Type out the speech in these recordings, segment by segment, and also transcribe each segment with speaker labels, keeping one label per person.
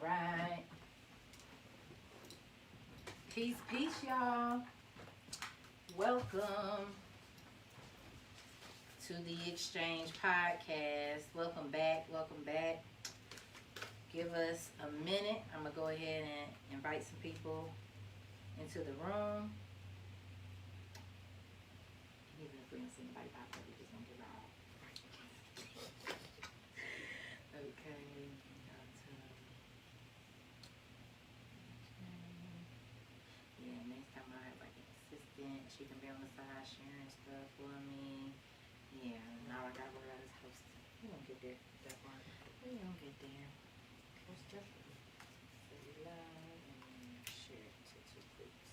Speaker 1: right. Peace, peace, y'all. Welcome to the Exchange Podcast. Welcome back. Welcome back. Give us a minute. I'm going to go ahead and invite some people into the room. Even if we don't see anybody pop up, we just don't get out. Okay. Yeah, next time I have like an assistant, she can be on the side sharing stuff for me. Yeah, now I gotta worry about his hosting. We don't get there that far. We don't get there. Most definitely. Say love and share it to two groups.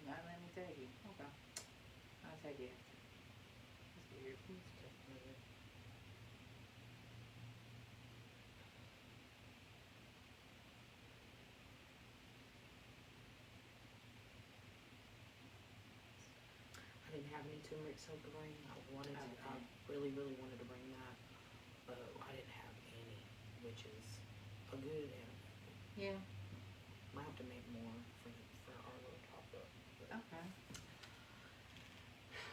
Speaker 1: Not let me tag you. Okay. I'll tag you. That's weird.
Speaker 2: I didn't have any turmeric soap to bring. I really wanted to bring that, but I didn't have any, which is a good and
Speaker 1: Yeah.
Speaker 2: might have to make more for our little top up.
Speaker 1: Okay.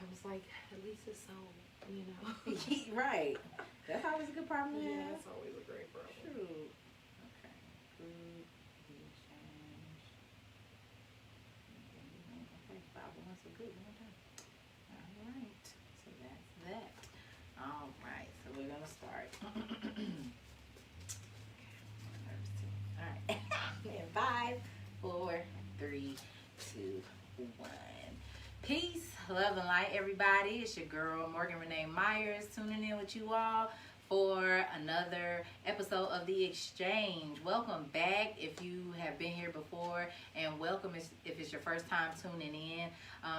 Speaker 2: I was like, at least it's soap, you know.
Speaker 1: Right. That's always a good problem to
Speaker 2: Yeah,
Speaker 1: have.
Speaker 2: it's always a great problem.
Speaker 1: True. Okay. Food, exchange. Okay, 5 so good. One time. All right. So that's that. All right. So we're gonna start. All right. In 5, 4, 3, 2, 1. Peace, love, and light, everybody. It's your girl, Morgan Renee Myers, tuning in with you all for another episode of The Exchange. Welcome back if you have been here before, and welcome if it's your first time tuning in.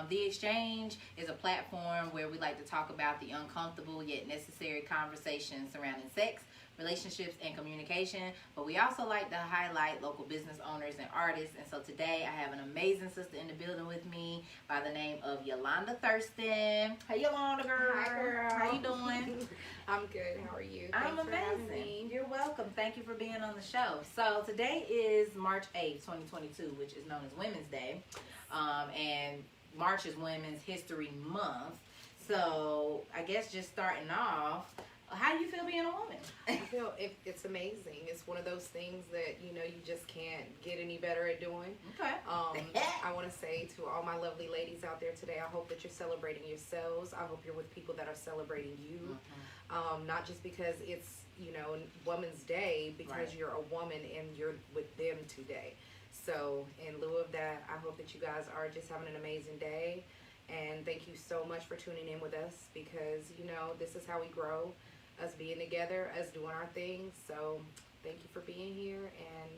Speaker 1: The Exchange is a platform where we like to talk about the uncomfortable yet necessary conversations surrounding sex, relationships, and communication, but we also like to highlight local business owners and artists. And so today I have an amazing sister in the building with me by the name of Yolanda Thurston. Hey, Yolanda, girl.
Speaker 2: Hi, girl.
Speaker 1: How you doing?
Speaker 2: I'm good. How are you?
Speaker 1: I'm
Speaker 2: Thanks for having
Speaker 1: amazing.
Speaker 2: me.
Speaker 1: You're welcome. Thank you for being on the show. So today is March 8th, 2022, which is known as Women's Day. And March is Women's History Month. So I guess just starting off, how do you feel being a woman?
Speaker 2: I feel it's amazing. It's one of those things that, you just can't get any better at doing.
Speaker 1: Okay.
Speaker 2: I want to say to all my lovely ladies out there today, I hope that you're celebrating yourselves. I hope you're with people that are celebrating you. Not just because it's, Women's Day, because
Speaker 1: Right.
Speaker 2: you're a woman and you're with them today. So in lieu of that, I hope that you guys are just having an amazing day. And thank you so much for tuning in with us, because, this is how we grow, us being together, us doing our thing. So thank you for being here, and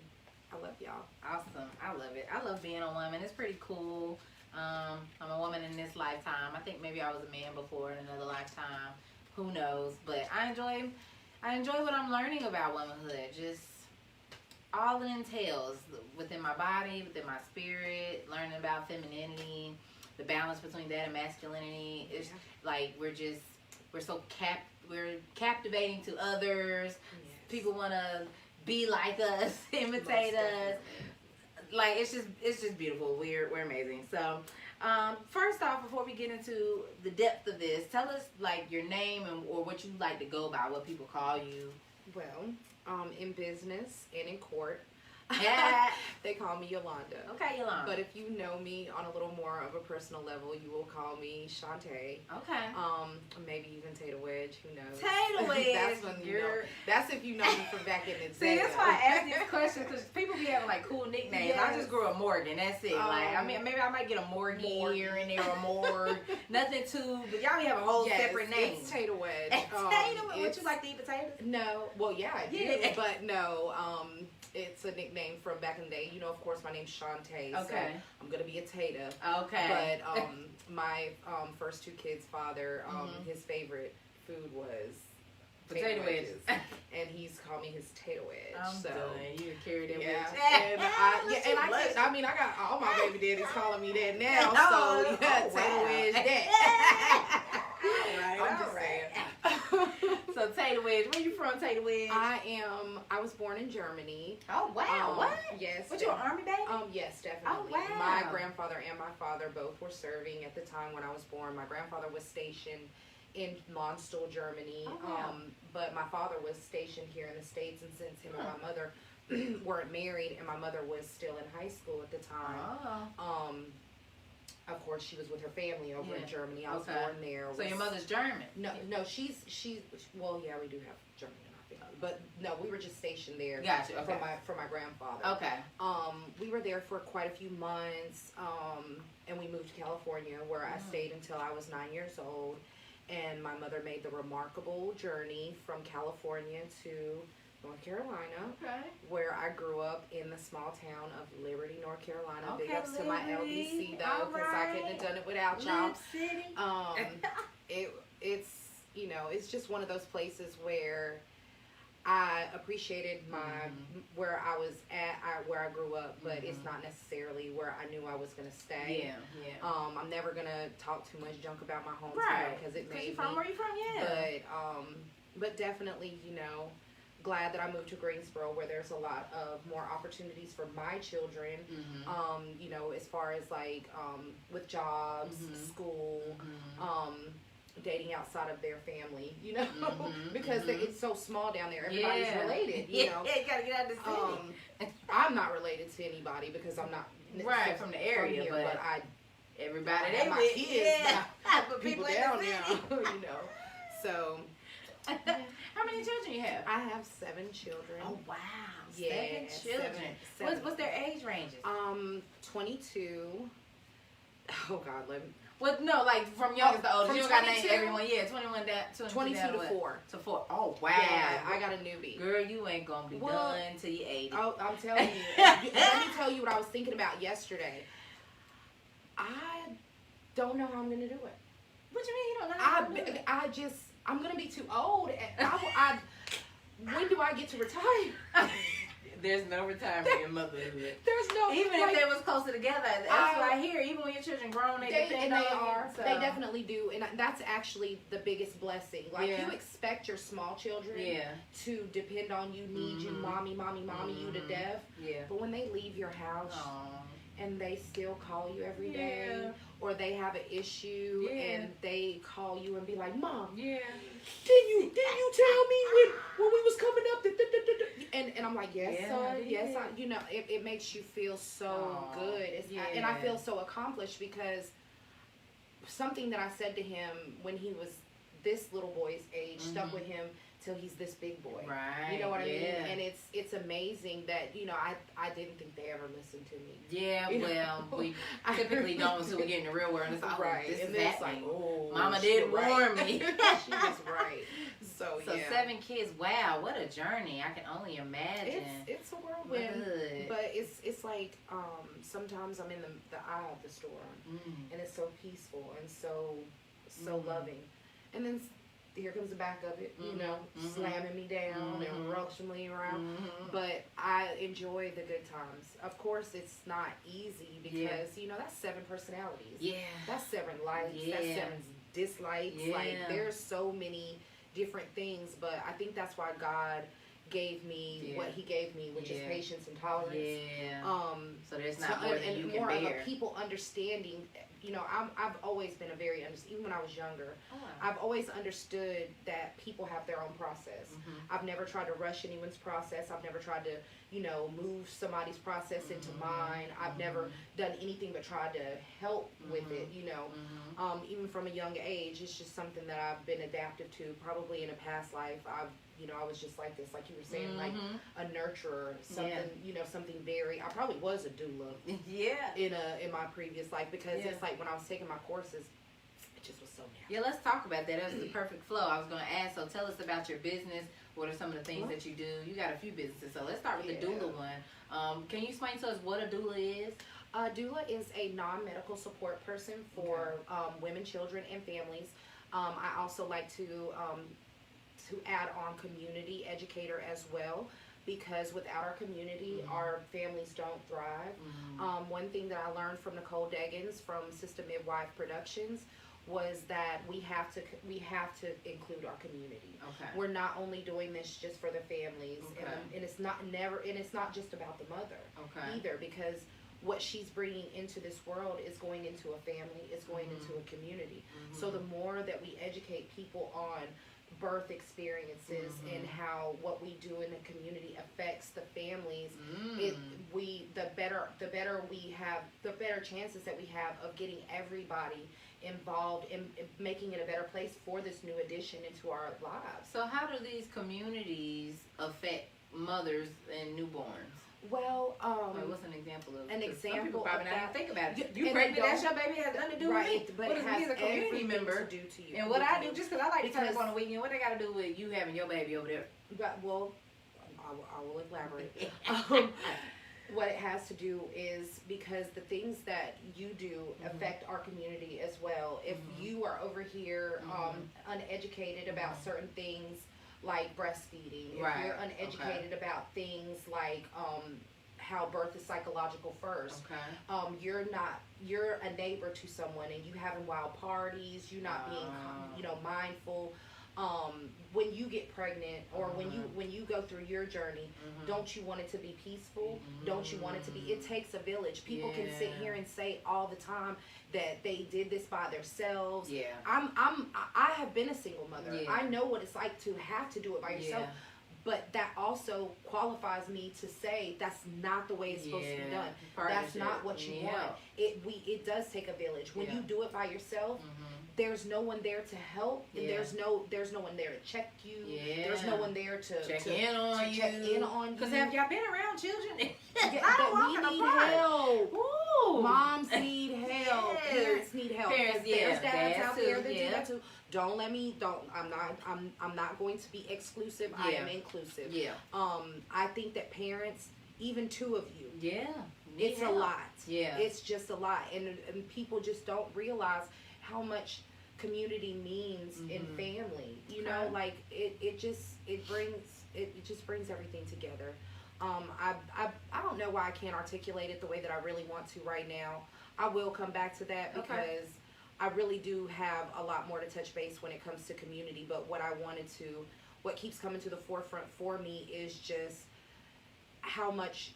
Speaker 2: I love y'all.
Speaker 1: Awesome. I love it. I love being a woman. It's pretty cool. I'm a woman in this lifetime. I think maybe I was a man before in another lifetime. Who knows? But I enjoy what I'm learning about womanhood. Just all it entails within my body, within my spirit, learning about femininity, the balance between that and masculinity. It's like we're so captivating to others.
Speaker 2: Yes.
Speaker 1: People want to be like us, imitate us. Like it's just beautiful. We're amazing. So first off, before we get into the depth of this, tell us like your name or what you like to go by, what people call you.
Speaker 2: Well, in business and in court,
Speaker 1: Yeah.
Speaker 2: They call me Yolanda.
Speaker 1: Okay, Yolanda.
Speaker 2: But if you know me on a little more of a personal level, you will call me Shantae.
Speaker 1: Okay.
Speaker 2: Maybe even Tata Wedge. Who knows?
Speaker 1: Tata Wedge.
Speaker 2: That's when you know. That's if you know me from back in the day.
Speaker 1: See, that's why I ask these questions, because people be having like cool nicknames. Yes. I just grew up Morgan. That's it. Like, I mean, maybe I might get a Morgan here and there, or Morg. Nothing too, but y'all be having a whole separate name.
Speaker 2: It's Tata Wedge.
Speaker 1: Tata Wedge. Would you like to eat potatoes?
Speaker 2: No. Well, yeah, I do. But no. It's a nickname from back in the day. You know, of course, my name's Shantae. Okay. So I'm gonna be a Tata.
Speaker 1: Okay.
Speaker 2: But my first two kids' father, his favorite food was
Speaker 1: potato wedges,
Speaker 2: and he's called me his Tata Wedge.
Speaker 1: I'm
Speaker 2: so
Speaker 1: done. You carry that
Speaker 2: yeah.
Speaker 1: wedge.
Speaker 2: And I got all my baby daddies calling me that now. So yeah, Tata Wedge that. I'm just saying.
Speaker 1: So Tata Wedge, where you from, Tata Wedge?
Speaker 2: I was born in Germany.
Speaker 1: Oh wow, what?
Speaker 2: Yes.
Speaker 1: What, you an Army baby?
Speaker 2: Yes, definitely.
Speaker 1: Oh wow.
Speaker 2: My grandfather and my father both were serving at the time when I was born. My grandfather was stationed in Monstal, Germany.
Speaker 1: Oh, wow.
Speaker 2: But my father was stationed here in the States, and since him and my mother weren't married, and my mother was still in high school at the time. Of course, she was with her family over in Germany. I was born there.
Speaker 1: So your mother's German?
Speaker 2: No, she's well, yeah, we do have German in our family, but no, we were just stationed there.
Speaker 1: Gotcha. Okay.
Speaker 2: For my grandfather.
Speaker 1: Okay.
Speaker 2: We were there for quite a few months, and we moved to California, where I stayed until I was 9 years old, and my mother made the remarkable journey from California to North Carolina, where I grew up in the small town of Liberty, North Carolina.
Speaker 1: Okay,
Speaker 2: Big ups to my LBC though, because I couldn't have done it without y'all. It's you know, it's just one of those places where I appreciated my where I was at, where I grew up, but it's not necessarily where I knew I was gonna stay. I'm never gonna talk too much junk about my hometown because it made me.
Speaker 1: Where you from? Yeah.
Speaker 2: But definitely, you know, glad that I moved to Greensboro, where there's a lot of more opportunities for my children, you know, as far as like with jobs, school, dating outside of their family, you know, because it's so small down there. Everybody's related, you know.
Speaker 1: Yeah, you gotta get out of the city.
Speaker 2: I'm not related to anybody because I'm not
Speaker 1: from the area,
Speaker 2: from here, but
Speaker 1: everybody
Speaker 2: they my kids,
Speaker 1: but
Speaker 2: people down there, you know. So.
Speaker 1: How many children you have?
Speaker 2: I have 7 children.
Speaker 1: Oh wow!
Speaker 2: Yeah,
Speaker 1: 7 children.
Speaker 2: Seven.
Speaker 1: What's their age ranges?
Speaker 2: 22. Oh God, let me.
Speaker 1: Well, no, like from youngest to oldest. You don't got to name everyone. Yeah, 21 down.
Speaker 2: 22 to 4.
Speaker 1: To 4. Oh wow!
Speaker 2: Yeah, I got a newbie.
Speaker 1: Girl, you ain't gonna be done till you 80.
Speaker 2: Oh, I'm telling you. Let me tell you what I was thinking about yesterday. I don't know how I'm gonna do it.
Speaker 1: What you mean you don't know how to do it?
Speaker 2: I'm gonna be too old. When do I get to retire?
Speaker 1: There's no retirement in motherhood.
Speaker 2: There's no.
Speaker 1: Even if they was closer together, that's what I hear. Even when your children grown, they depend on you. So.
Speaker 2: They definitely do, and that's actually the biggest blessing. Like you expect your small children to depend on you, need you, mommy, you to death. Yeah. But when they leave your house. And they still call you every day, or they have an issue and they call you and be like, "Mom, didn't you tell me when we was coming up?" And I'm like, "Yes, son, yes, I." You know, it makes you feel so good, and I feel so accomplished because something that I said to him when he was this little boy's age stuck with him till he's this big boy.
Speaker 1: Right.
Speaker 2: You know what I mean? And it's amazing that, you know, I didn't think they ever listened to me.
Speaker 1: Yeah, well, we typically don't until we get in the real world. And it's like, this is happening.
Speaker 2: Like,
Speaker 1: Mama did warn me.
Speaker 2: She was right. So
Speaker 1: 7 kids. Wow, what a journey. I can only imagine.
Speaker 2: It's a whirlwind. But it's like sometimes I'm in the aisle of the store and it's so peaceful and so loving. And then here comes the back of it, you know, slamming me down and rushing me around. But I enjoy the good times. Of course, it's not easy because, you know, that's 7 personalities. Yeah. That's 7 likes. Yeah. That's 7 dislikes. Yeah. Like, there's so many different things. But I think that's why God gave me
Speaker 1: Yeah.
Speaker 2: what he gave me, which is
Speaker 1: Yeah.
Speaker 2: patience and tolerance.
Speaker 1: Yeah. So there's not more than
Speaker 2: and
Speaker 1: you can
Speaker 2: more
Speaker 1: bear.
Speaker 2: of a people understanding. You know, I've always been a very even when I was younger,
Speaker 1: Oh, wow.
Speaker 2: I've always understood that people have their own process.
Speaker 1: Mm-hmm.
Speaker 2: I've never tried to rush anyone's process. I've never tried to, you know, move somebody's process into mine. I've never done anything but tried to help with it, you know. Even from a young age, it's just something that I've been adaptive to. Probably in a past life, I was just like this, like you were saying, like a nurturer, something, you know, something very. I probably was a doula, in my previous life, because it's like when I was taking my courses, it just was so natural.
Speaker 1: Yeah, let's talk about that. That was the perfect flow. I was going to ask. So tell us about your business. What are some of the things that you do? You got a few businesses, so let's start with the doula one. Can you explain to us what a doula is?
Speaker 2: A doula is a non-medical support person for women, children, and families. I also like to add on community educator as well, because without our community, our families don't thrive. One thing that I learned from Nicole Deggins from Sister Midwife Productions was that we have to include our community.
Speaker 1: Okay.
Speaker 2: We're not only doing this just for the families,
Speaker 1: Okay.
Speaker 2: and it's not just about the mother
Speaker 1: Okay.
Speaker 2: either, because what she's bringing into this world is going into a family, is going into a community. So the more that we educate people on birth experiences and how what we do in the community affects the families, the better chances that we have of getting everybody involved in making it a better place for this new addition into our lives.
Speaker 1: So how do these communities affect mothers and newborns?
Speaker 2: Well,
Speaker 1: Like, what's an example of?
Speaker 2: an
Speaker 1: 'cause some
Speaker 2: example
Speaker 1: people probably
Speaker 2: of
Speaker 1: not even
Speaker 2: that-
Speaker 1: think about it.
Speaker 2: and
Speaker 1: You pregnant?
Speaker 2: they
Speaker 1: That's
Speaker 2: don't-
Speaker 1: your baby. It has nothing to do
Speaker 2: right,
Speaker 1: with me.
Speaker 2: but
Speaker 1: What
Speaker 2: it
Speaker 1: is
Speaker 2: has
Speaker 1: me as a community
Speaker 2: everything
Speaker 1: member?
Speaker 2: to do to you.
Speaker 1: And what I do, just because I like to turn up
Speaker 2: Because-
Speaker 1: on the weekend, what they got to do with you having your baby over there?
Speaker 2: But, well, I will elaborate. What it has to do is because the things that you do affect our community as well. If you are over here uneducated about certain things like breastfeeding, if
Speaker 1: Right.
Speaker 2: you're uneducated about things like how birth is psychological first,
Speaker 1: Okay.
Speaker 2: you're a neighbor to someone and you having wild parties, you're not being mindful. When you get pregnant or when you go through your journey, don't you want it to be peaceful? Don't you want it to be? It takes a village. People can sit here and say all the time that they did this by themselves.
Speaker 1: Yeah.
Speaker 2: I have been a single mother.
Speaker 1: Yeah.
Speaker 2: I know what it's like to have to do it by yourself.
Speaker 1: Yeah.
Speaker 2: But that also qualifies me to say that's not the way it's supposed to be done. That's
Speaker 1: Partnership.
Speaker 2: not what you want. It does take a village. When you do it by yourself, there's no one there to help, and there's no one there to check you. There's no one there to
Speaker 1: check in on you. Because have y'all been around children?
Speaker 2: We need help.
Speaker 1: Ooh.
Speaker 2: Moms need help.
Speaker 1: Yes.
Speaker 2: Parents need help.
Speaker 1: Parents,
Speaker 2: There's dads
Speaker 1: dads
Speaker 2: out
Speaker 1: too,
Speaker 2: there that do that too. I'm not going to be exclusive. I am inclusive.
Speaker 1: Yeah.
Speaker 2: I think that parents, even two of you,
Speaker 1: Yeah.
Speaker 2: it's a lot.
Speaker 1: Yeah.
Speaker 2: It's just a lot, and people just don't realize how much community means in family. You know, like it just brings everything together. I don't know why I can't articulate it the way that I really want to right now. I will come back to that because I really do have a lot more to touch base when it comes to community. But what keeps coming to the forefront for me is just how much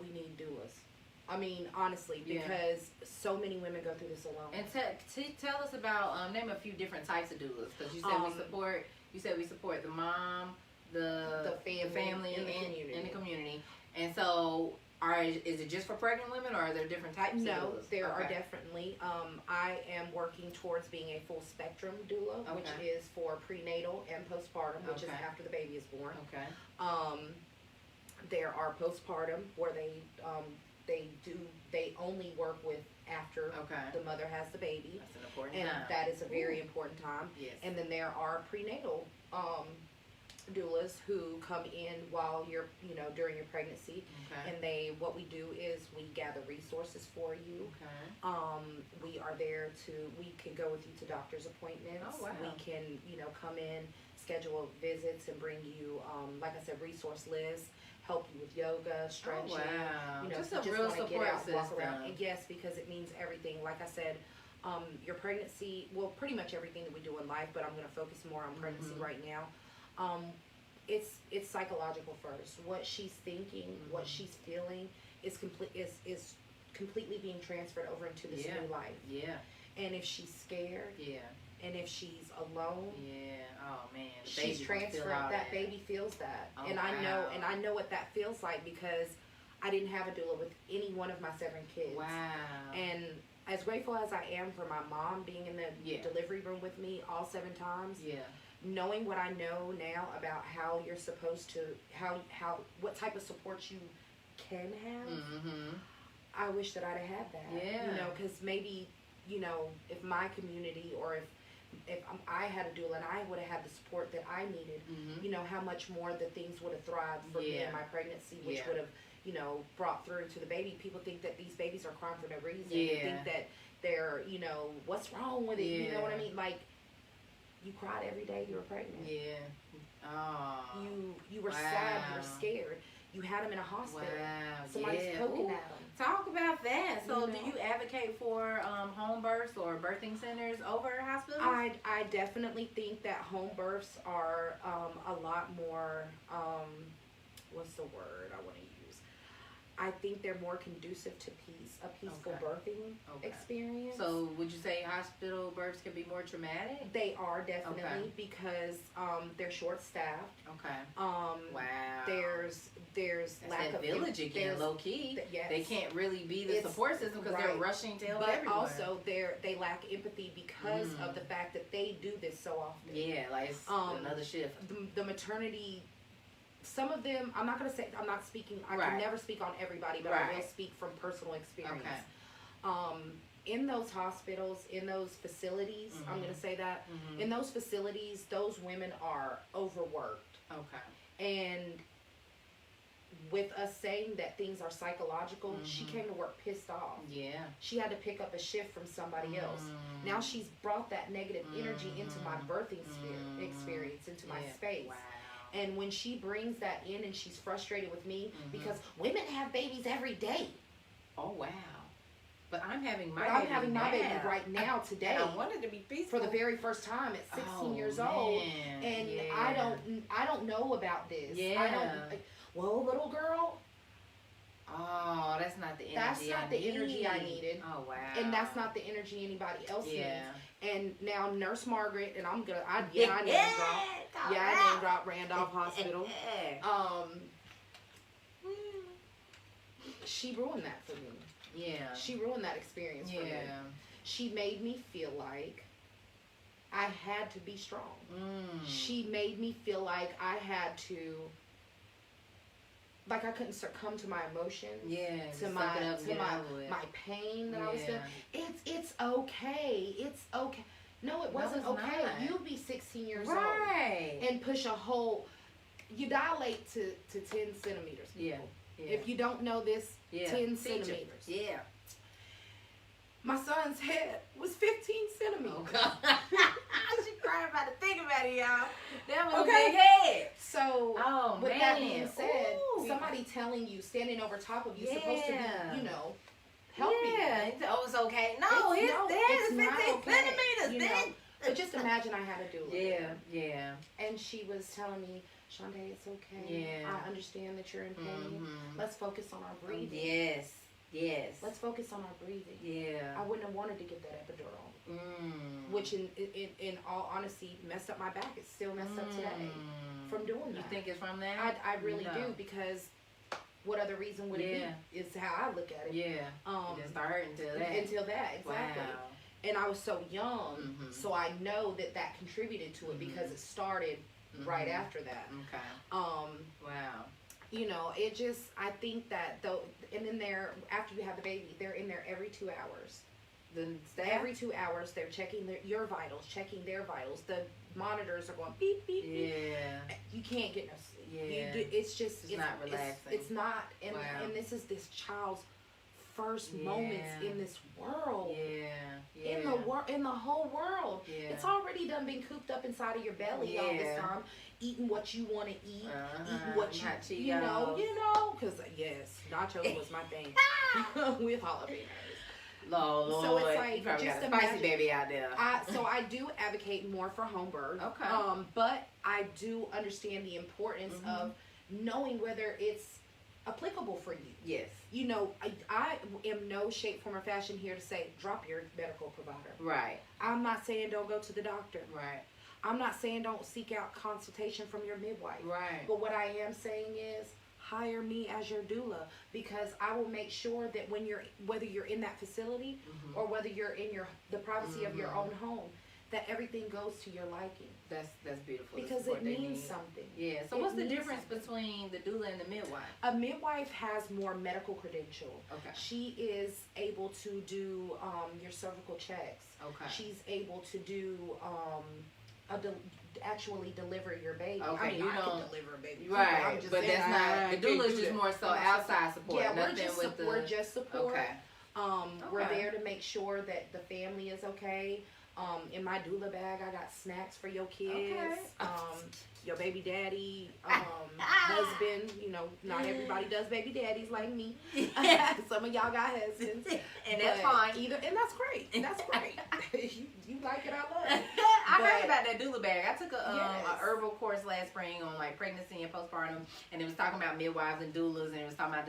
Speaker 2: we need doulas. I mean, honestly, because so many women go through this alone.
Speaker 1: And tell us about name a few different types of doulas, because you said we support the mom, the family,
Speaker 2: and the
Speaker 1: community. And so, is it just for pregnant women, or are there different types of doulas?
Speaker 2: No, there are definitely. I am working towards being a full spectrum doula, which is for prenatal and postpartum, which is after the baby is born.
Speaker 1: Okay.
Speaker 2: There are postpartum where they only work with after the mother has the baby.
Speaker 1: That's an important
Speaker 2: and
Speaker 1: time.
Speaker 2: that is a very important time.
Speaker 1: Yes.
Speaker 2: And then there are prenatal doulas who come in while you're, during your pregnancy.
Speaker 1: Okay.
Speaker 2: And what we do is we gather resources for you.
Speaker 1: Okay.
Speaker 2: We are there we can go with you to doctor's appointments.
Speaker 1: Oh, wow.
Speaker 2: We can, come in, schedule visits and bring you, like I said, resource lists, help you with yoga, stretching.
Speaker 1: Oh, wow.
Speaker 2: Just
Speaker 1: a real
Speaker 2: wanna
Speaker 1: support
Speaker 2: get out,
Speaker 1: system.
Speaker 2: walk around. And yes, because it means everything. Like I said, your pregnancy, well, pretty much everything that we do in life, but I'm going to focus more on pregnancy right now. it's psychological first. What she's thinking, what she's feeling is completely being transferred over into this new life.
Speaker 1: Yeah.
Speaker 2: And if she's scared, and if she's alone,
Speaker 1: oh man,
Speaker 2: she's transferred. That baby feels that, and I know what that feels like because I didn't have a doula with any one of my 7 kids.
Speaker 1: Wow.
Speaker 2: And as grateful as I am for my mom being in the delivery room with me all 7 times, knowing what I know now about how you're supposed to, what type of support you can have, I wish that I'd have had that.
Speaker 1: Yeah.
Speaker 2: You know, because maybe, you know, if my community or if I had a doula and I would have had the support that I needed, you know, how much more the things would have thrived for me in my pregnancy, which would have, you know, brought through to the baby. People think that these babies are crying for no reason. They think that they're, you know, what's wrong with it? You know what I mean? Like, you cried every day you were pregnant. Oh. You were sad. You were scared. You had them in a hospital. Somebody's poking at them.
Speaker 1: Talk about that. So,
Speaker 2: you know?
Speaker 1: Do you advocate for home births or birthing centers over hospitals?
Speaker 2: I definitely think that home births are a lot more. What's the word I want to use? I think they're more conducive to a peaceful birthing experience. So
Speaker 1: would you say hospital births can be more traumatic?
Speaker 2: They are definitely because they're short staffed.
Speaker 1: Wow.
Speaker 2: There's
Speaker 1: That's
Speaker 2: lack
Speaker 1: that
Speaker 2: of
Speaker 1: village again, low key.
Speaker 2: Yes.
Speaker 1: They can't really be the support system because they're rushing to help everyone.
Speaker 2: But also they lack empathy because of the fact that they do this so often.
Speaker 1: Yeah, like it's another shift.
Speaker 2: The maternity. Some of them, I'm not speaking, I can never speak on everybody, but I will speak from personal experience. In those hospitals, in those facilities, I'm going to say that, in those facilities, those women are overworked. And with us saying that things are psychological, she came to work pissed off. She had to pick up a shift from somebody else. Now she's brought that negative energy into my birthing experience, into my space.
Speaker 1: Wow.
Speaker 2: And when she brings that in and she's frustrated with me because women have babies every day.
Speaker 1: Oh, wow. But I'm having my
Speaker 2: baby right now today.
Speaker 1: And I wanted to be peaceful.
Speaker 2: For the very first time at 16 years old. And I don't know about this. Well, little girl.
Speaker 1: Oh, that's not the energy
Speaker 2: energy I needed.
Speaker 1: Oh, wow.
Speaker 2: And that's not the energy anybody else needs. And now Nurse Margaret, and I name drop Randolph Hospital. She ruined that for me. She ruined that experience for me. She made me feel like I had to be strong. She made me feel like I had to, like I couldn't succumb to my emotions, to my pain that I was feeling. It's okay. It's okay. No, it wasn't okay. You'd be 16 years old and push a whole. You dilate to 10 centimeters. People. If you don't know this, 10 centimeters. My son's head was 15 centimeters.
Speaker 1: Oh God. She crying about to think about it, y'all. That was a big head.
Speaker 2: So, with that being said, somebody telling you, standing over top of you, supposed to be, you know, helping.
Speaker 1: Oh, it's okay. No, his head is 15 centimeters.
Speaker 2: You know, but just imagine I had a doula.
Speaker 1: Yeah.
Speaker 2: And she was telling me, Shantae, it's okay. I understand that you're in pain. Let's focus on our breathing. Yes. Let's focus on our breathing. I wouldn't have wanted to get that epidural. Which in all honesty messed up my back. It's still messed up today from doing that.
Speaker 1: You think it's from that?
Speaker 2: I really do, because what other reason would it be? Is how I look at it.
Speaker 1: It didn't start hurting
Speaker 2: until that. Exactly.
Speaker 1: Wow.
Speaker 2: And I was so young, so I know that contributed to it because it started right after that.
Speaker 1: Wow.
Speaker 2: You know, it just, I think that though, and then after you have the baby, they're in there every 2 hours. Every 2 hours, they're checking your vitals, checking their vitals. The monitors are going beep, beep, beep. You can't get no sleep. It's not relaxing. It's not, and this is this child's first moments in this world. In the whole world. It's already done been cooped up inside of your belly all this time, eating what you want to eat, eating what you know, because nachos was my thing with jalapenos.
Speaker 1: Lord.
Speaker 2: So it's like,
Speaker 1: you probably
Speaker 2: just
Speaker 1: got a spicy
Speaker 2: imagine-
Speaker 1: baby out there.
Speaker 2: So I do advocate more for home birth.
Speaker 1: Okay.
Speaker 2: But I do understand the importance of knowing whether it's applicable for you.
Speaker 1: Yes.
Speaker 2: You know, I am no shape, form, or fashion here to say drop your medical provider.
Speaker 1: Right.
Speaker 2: I'm not saying don't go to the doctor.
Speaker 1: Right.
Speaker 2: I'm not saying don't seek out consultation from your midwife.
Speaker 1: Right.
Speaker 2: But what I am saying is hire me as your doula, because I will make sure that whether you're in that facility or whether you're in the privacy of your own home, that everything goes to your liking.
Speaker 1: That's beautiful.
Speaker 2: Because it means something.
Speaker 1: Yeah. So what's the difference between the doula and the midwife?
Speaker 2: A midwife has more medical credential.
Speaker 1: Okay.
Speaker 2: She is able to do your cervical checks.
Speaker 1: Okay.
Speaker 2: She's able to do actually deliver your baby.
Speaker 1: Okay,
Speaker 2: I mean,
Speaker 1: you
Speaker 2: I
Speaker 1: don't-
Speaker 2: can deliver a baby.
Speaker 1: Right.
Speaker 2: I'm just
Speaker 1: But
Speaker 2: saying,
Speaker 1: that's not, the
Speaker 2: can't
Speaker 1: doula's
Speaker 2: do
Speaker 1: just
Speaker 2: that.
Speaker 1: more so
Speaker 2: I'm not
Speaker 1: outside support.
Speaker 2: Yeah,
Speaker 1: nothing
Speaker 2: we're just
Speaker 1: with
Speaker 2: we're just support.
Speaker 1: Okay.
Speaker 2: We're
Speaker 1: Okay.
Speaker 2: there to make sure that the family is okay. In my doula bag, I got snacks for your kids.
Speaker 1: Okay.
Speaker 2: Your baby daddy, husband. You know, not everybody does baby daddies like me. Some of y'all got husbands,
Speaker 1: And that's
Speaker 2: but
Speaker 1: fine.
Speaker 2: and that's great. That's great. you like it, I love it.
Speaker 1: I heard
Speaker 2: But-
Speaker 1: about that doula bag. I took a
Speaker 2: Yes.
Speaker 1: herbal course last spring on like pregnancy and postpartum, and it was talking about midwives and doulas, and it was talking about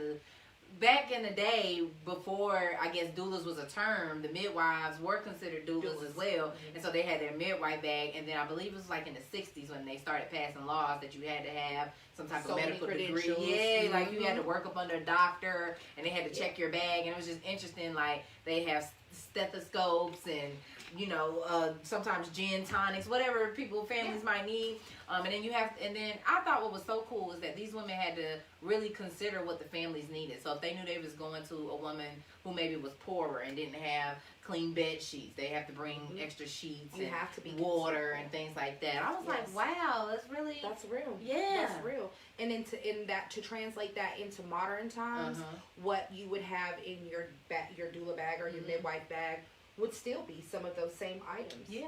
Speaker 1: back in the day, before I guess doulas was a term, the midwives were considered doulas as well, and so they had their midwife bag. And then I believe it was like in the 60s when they started passing laws that you had to have some type
Speaker 2: So
Speaker 1: of
Speaker 2: many
Speaker 1: medical degree.
Speaker 2: credentials.
Speaker 1: Yeah, like you had to work up under a doctor, and they had to check your bag, and it was just interesting. Like they have stethoscopes and sometimes gin tonics, whatever families might need. And then I thought what was so cool is that these women had to really consider what the families needed. So if they knew they was going to a woman who maybe was poorer and didn't have clean bed sheets, they have to bring extra sheets
Speaker 2: You
Speaker 1: and
Speaker 2: have to be
Speaker 1: water and things like that. I was like, wow, that's
Speaker 2: real.
Speaker 1: Yeah.
Speaker 2: That's real. And to translate that into modern times, what you would have in your doula bag or your midwife bag would still be some of those same items.
Speaker 1: Yeah.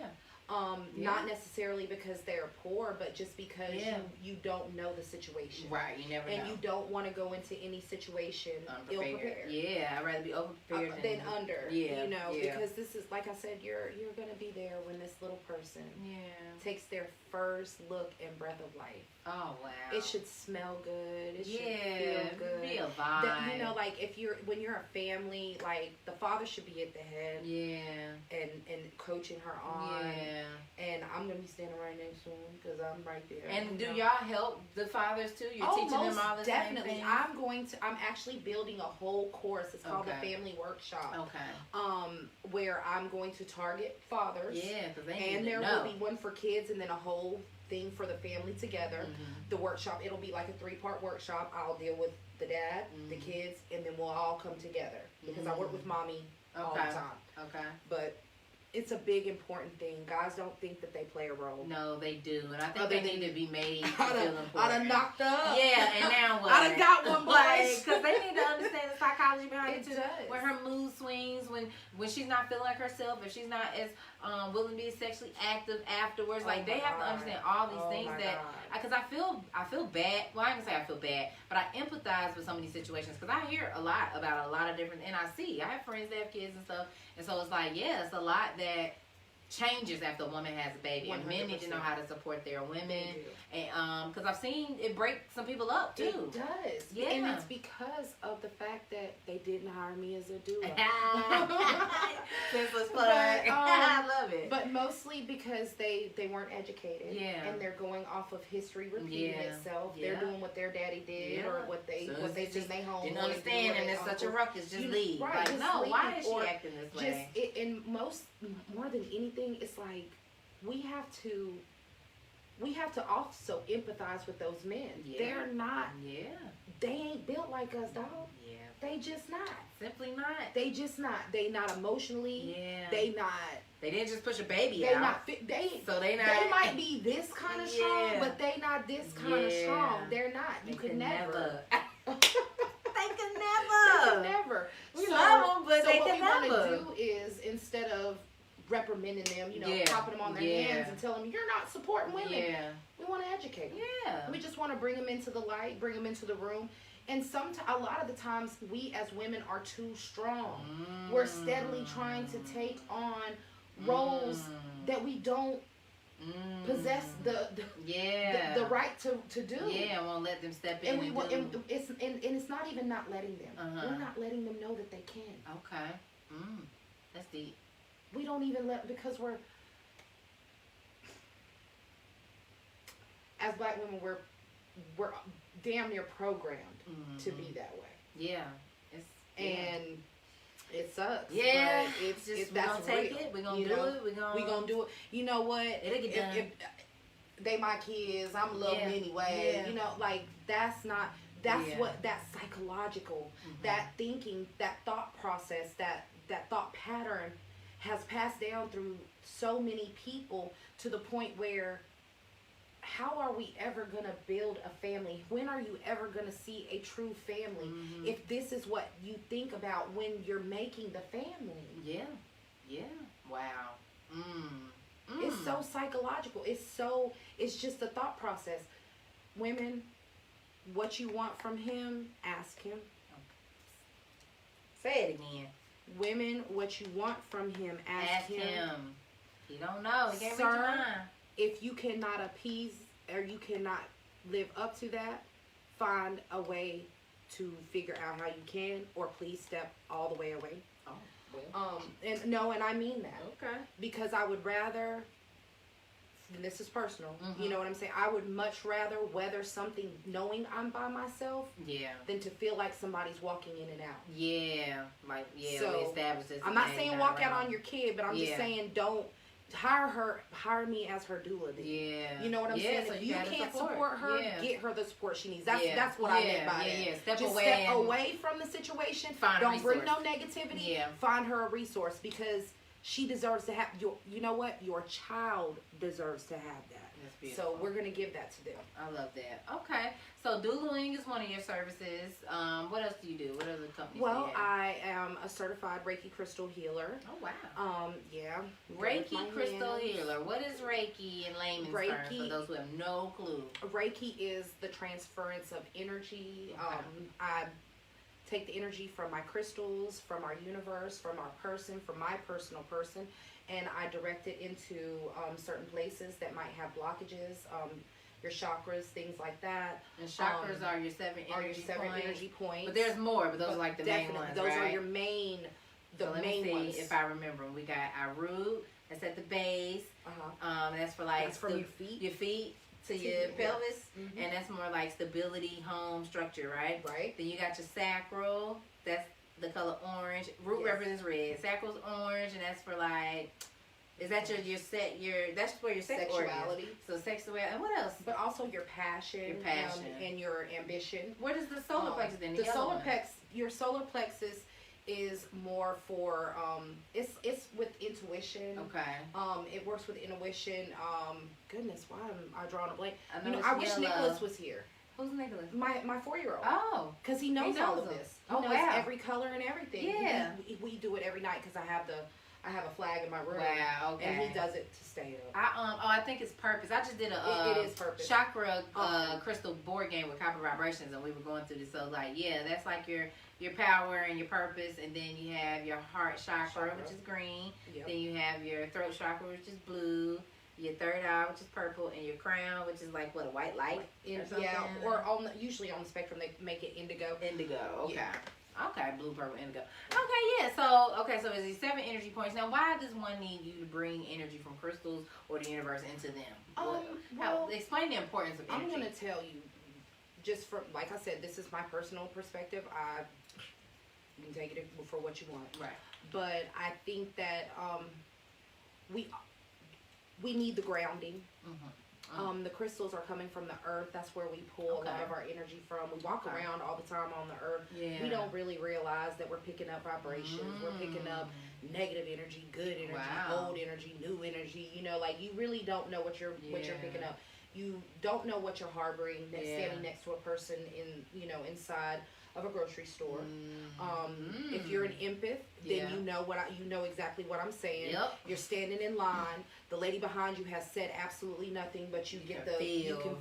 Speaker 2: Not necessarily because they're poor, but just because you don't know the situation.
Speaker 1: Right, you never know.
Speaker 2: And you don't want to go into any situation ill-prepared.
Speaker 1: Yeah, I'd rather be over-prepared
Speaker 2: than under.
Speaker 1: Yeah,
Speaker 2: because this is, like I said, you're going to be there when this little person takes their first look and breath of life.
Speaker 1: Oh, wow.
Speaker 2: It should smell good. It should feel good.
Speaker 1: Be a vibe.
Speaker 2: Like when you're a family, like the father should be at the head.
Speaker 1: Yeah.
Speaker 2: And coaching her on.
Speaker 1: Yeah.
Speaker 2: And I'm gonna be standing right next to him because I'm right there.
Speaker 1: And do y'all help the fathers too? You're teaching them all the
Speaker 2: definitely.
Speaker 1: same things?
Speaker 2: I'm actually building a whole course. It's called the Family Workshop.
Speaker 1: Okay.
Speaker 2: Where I'm going to target fathers.
Speaker 1: Yeah, because they need to know.
Speaker 2: And there will be one for kids and then a whole thing for the family together. The workshop, it'll be like a 3-part workshop. I'll deal with the dad, the kids, and then we'll all come together because I work with mommy all the time.
Speaker 1: Okay.
Speaker 2: But it's a big important thing. Guys don't think that they play a role.
Speaker 1: No, they do, and I think they need to be made to feel important.
Speaker 2: I done knocked up.
Speaker 1: Yeah, and now what?
Speaker 2: I done got one, boys.
Speaker 1: Because they need to understand the psychology behind it too.
Speaker 2: Does.
Speaker 1: When her mood swings, when she's not feeling like herself, if she's not as willing to be sexually active afterwards, like they have to understand all these things that. Because I feel bad. Well, I ain't gonna say I feel bad, but I empathize with some of these situations because I hear a lot about a lot of different, and I have friends that have kids and stuff, and so it's like, yeah, it's a lot that changes after a woman has a baby, and men need to know how to support their women, and because I've seen it break some people up too.
Speaker 2: It does,
Speaker 1: yeah,
Speaker 2: and it's because of the fact that they didn't hire me as a doula.
Speaker 1: Senseless plug. I love it.
Speaker 2: But mostly because they weren't educated, and they're going off of history repeating itself. They're doing what their daddy did or what they just they home
Speaker 1: didn't understand, and it's such a ruckus. Just leave.
Speaker 2: Right?
Speaker 1: Like,
Speaker 2: just
Speaker 1: no,
Speaker 2: leave,
Speaker 1: why is she acting this way?
Speaker 2: And more than anything, it's like we have to also empathize with those men. They're not. Yeah. They ain't built like us, dog. Yeah. They just not.
Speaker 1: Simply not.
Speaker 2: They just not. They not emotionally.
Speaker 1: Yeah.
Speaker 2: They not.
Speaker 1: They didn't just push a baby
Speaker 2: they
Speaker 1: out.
Speaker 2: Not fit. They not. They might be this kind of strong, but they not this kind of strong. They're not. You could never.
Speaker 1: They could never.
Speaker 2: They could never.
Speaker 1: We love them, but they can never.
Speaker 2: What we want to do is, instead of reprimanding them, you know,
Speaker 1: Yeah.
Speaker 2: popping them on their
Speaker 1: Yeah.
Speaker 2: hands and telling them, you're not supporting women.
Speaker 1: Yeah.
Speaker 2: We want to educate them.
Speaker 1: Yeah.
Speaker 2: We just want to bring them into the light, bring them into the room. And a lot of the times, we as women are too strong. We're steadily trying to take on roles that we don't possess the right to do.
Speaker 1: Yeah, I won't let them step in.
Speaker 2: And it's not even not letting them. We're not letting them know that they can.
Speaker 1: Okay. That's deep.
Speaker 2: We don't even because we're as black women we're damn near programmed to be that way.
Speaker 1: Yeah.
Speaker 2: And it sucks.
Speaker 1: Yeah.
Speaker 2: But it's just
Speaker 1: we're
Speaker 2: that's
Speaker 1: gonna take
Speaker 2: real.
Speaker 1: it. We're gonna do it.
Speaker 2: We gonna do it. You know what?
Speaker 1: It'll get done.
Speaker 2: If they my kids, I'm loving anyway.
Speaker 1: Yeah.
Speaker 2: You know, like that's what that psychological, that thinking, that thought process, that thought pattern has passed down through so many people to the point where how are we ever going to build a family? When are you ever going to see a true family if this is what you think about when you're making the family?
Speaker 1: Yeah. Yeah. Wow.
Speaker 2: It's so psychological. It's just a thought process. Women, what you want from him, ask him.
Speaker 1: Say it again.
Speaker 2: Women, what you want from him, ask him.
Speaker 1: He don't know. He can't read
Speaker 2: Sir,
Speaker 1: your mind.
Speaker 2: If you cannot appease or you cannot live up to that, find a way to figure out how you can, or please step all the way away.
Speaker 1: Oh, well.
Speaker 2: And I mean that.
Speaker 1: Okay.
Speaker 2: Because I would rather, and this is personal, you know what I'm saying? I would much rather weather something knowing I'm by myself than to feel like somebody's walking in and out.
Speaker 1: Yeah. Like,
Speaker 2: So,
Speaker 1: we established this.
Speaker 2: I'm not saying walk out on your kid, but I'm just saying don't hire me as her doula then.
Speaker 1: Yeah.
Speaker 2: You know what I'm saying?
Speaker 1: So
Speaker 2: if you can't support her, get her the support she needs. That's what I meant by it.
Speaker 1: Step
Speaker 2: away from the situation. Don't bring no negativity.
Speaker 1: Yeah.
Speaker 2: Find her a resource because she deserves to have you know what? Your child deserves to have that.
Speaker 1: That's beautiful.
Speaker 2: So we're gonna give that to them.
Speaker 1: I love that. Okay. So doulaing is one of your services. What else do you do? What other companies do you have?
Speaker 2: I am a certified Reiki crystal healer.
Speaker 1: Oh wow.
Speaker 2: Yeah.
Speaker 1: Reiki crystal healer. What is Reiki in layman's terms for those who have no clue?
Speaker 2: Reiki is the transference of energy.
Speaker 1: Okay.
Speaker 2: I take the energy from my crystals, from our universe, from our person, from my personal person, and I direct it into certain places that might have blockages, your chakras, things like that.
Speaker 1: And chakras are your seven energy points. But there's more, but those are like the main ones,
Speaker 2: those
Speaker 1: right?
Speaker 2: are your main,
Speaker 1: let me see
Speaker 2: ones.
Speaker 1: if I remember. We got our root, that's at the base. That's for like...
Speaker 2: That's from your feet.
Speaker 1: Your feet to your pelvis. And that's more like stability, home, structure, right?
Speaker 2: Right.
Speaker 1: Then you got your sacral. That's the color orange. Root represents red. Sacral's orange, and that's for like... Is that that's where your
Speaker 2: sexuality?
Speaker 1: So sexuality, and what else?
Speaker 2: But also your passion, and your ambition.
Speaker 1: Where does the solar plexus then?
Speaker 2: Your solar plexus is more for it's with intuition.
Speaker 1: Okay.
Speaker 2: It works with intuition. Goodness, why am I drawing a blank?
Speaker 1: I
Speaker 2: wish Nicholas was here.
Speaker 1: Who's Nicholas?
Speaker 2: My 4-year-old.
Speaker 1: Oh,
Speaker 2: because he knows all of this. He knows every color and everything.
Speaker 1: Yeah.
Speaker 2: We do it every night because I have a flag in my room.
Speaker 1: Wow, okay.
Speaker 2: And he does it to stay up.
Speaker 1: I think it's purpose. I just did
Speaker 2: it is purpose.
Speaker 1: Chakra crystal board game with copper vibrations, and we were going through this. So like, that's like your power and your purpose, and then you have your heart chakra, which is green. Yep. Then you have your throat chakra, which is blue. Your third eye, which is purple, and your crown, which is like what, a white light?
Speaker 2: Or usually on the spectrum they make it indigo.
Speaker 1: Indigo, okay. Yeah. Okay, blue, purple, indigo. Okay, so it's these 7 energy points. Now, why does one need you to bring energy from crystals or the universe into them? Explain the importance of energy.
Speaker 2: I'm going to tell you, just from, like I said, this is my personal perspective. You can take it for what you want.
Speaker 1: Right.
Speaker 2: But I think that we need the grounding. The crystals are coming from the earth. That's where we pull a lot of our energy from. We walk around all the time on the earth. Yeah. We don't really realize that we're picking up vibrations. We're picking up negative energy, good energy, old energy, new energy. You know, like you really don't know what you're picking up. you don't know what you're harboring standing next to a person inside of a grocery store. If you're an empath, then you know exactly what I'm saying.
Speaker 1: Yep.
Speaker 2: You're standing in line. The lady behind you has said absolutely nothing, but you can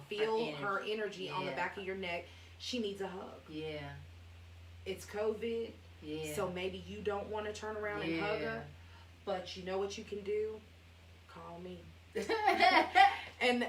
Speaker 2: feel her energy on the back of your neck. She needs a hug.
Speaker 1: Yeah.
Speaker 2: It's COVID.
Speaker 1: Yeah.
Speaker 2: So maybe you don't want to turn around and hug her, but you know what you can do? Call me. and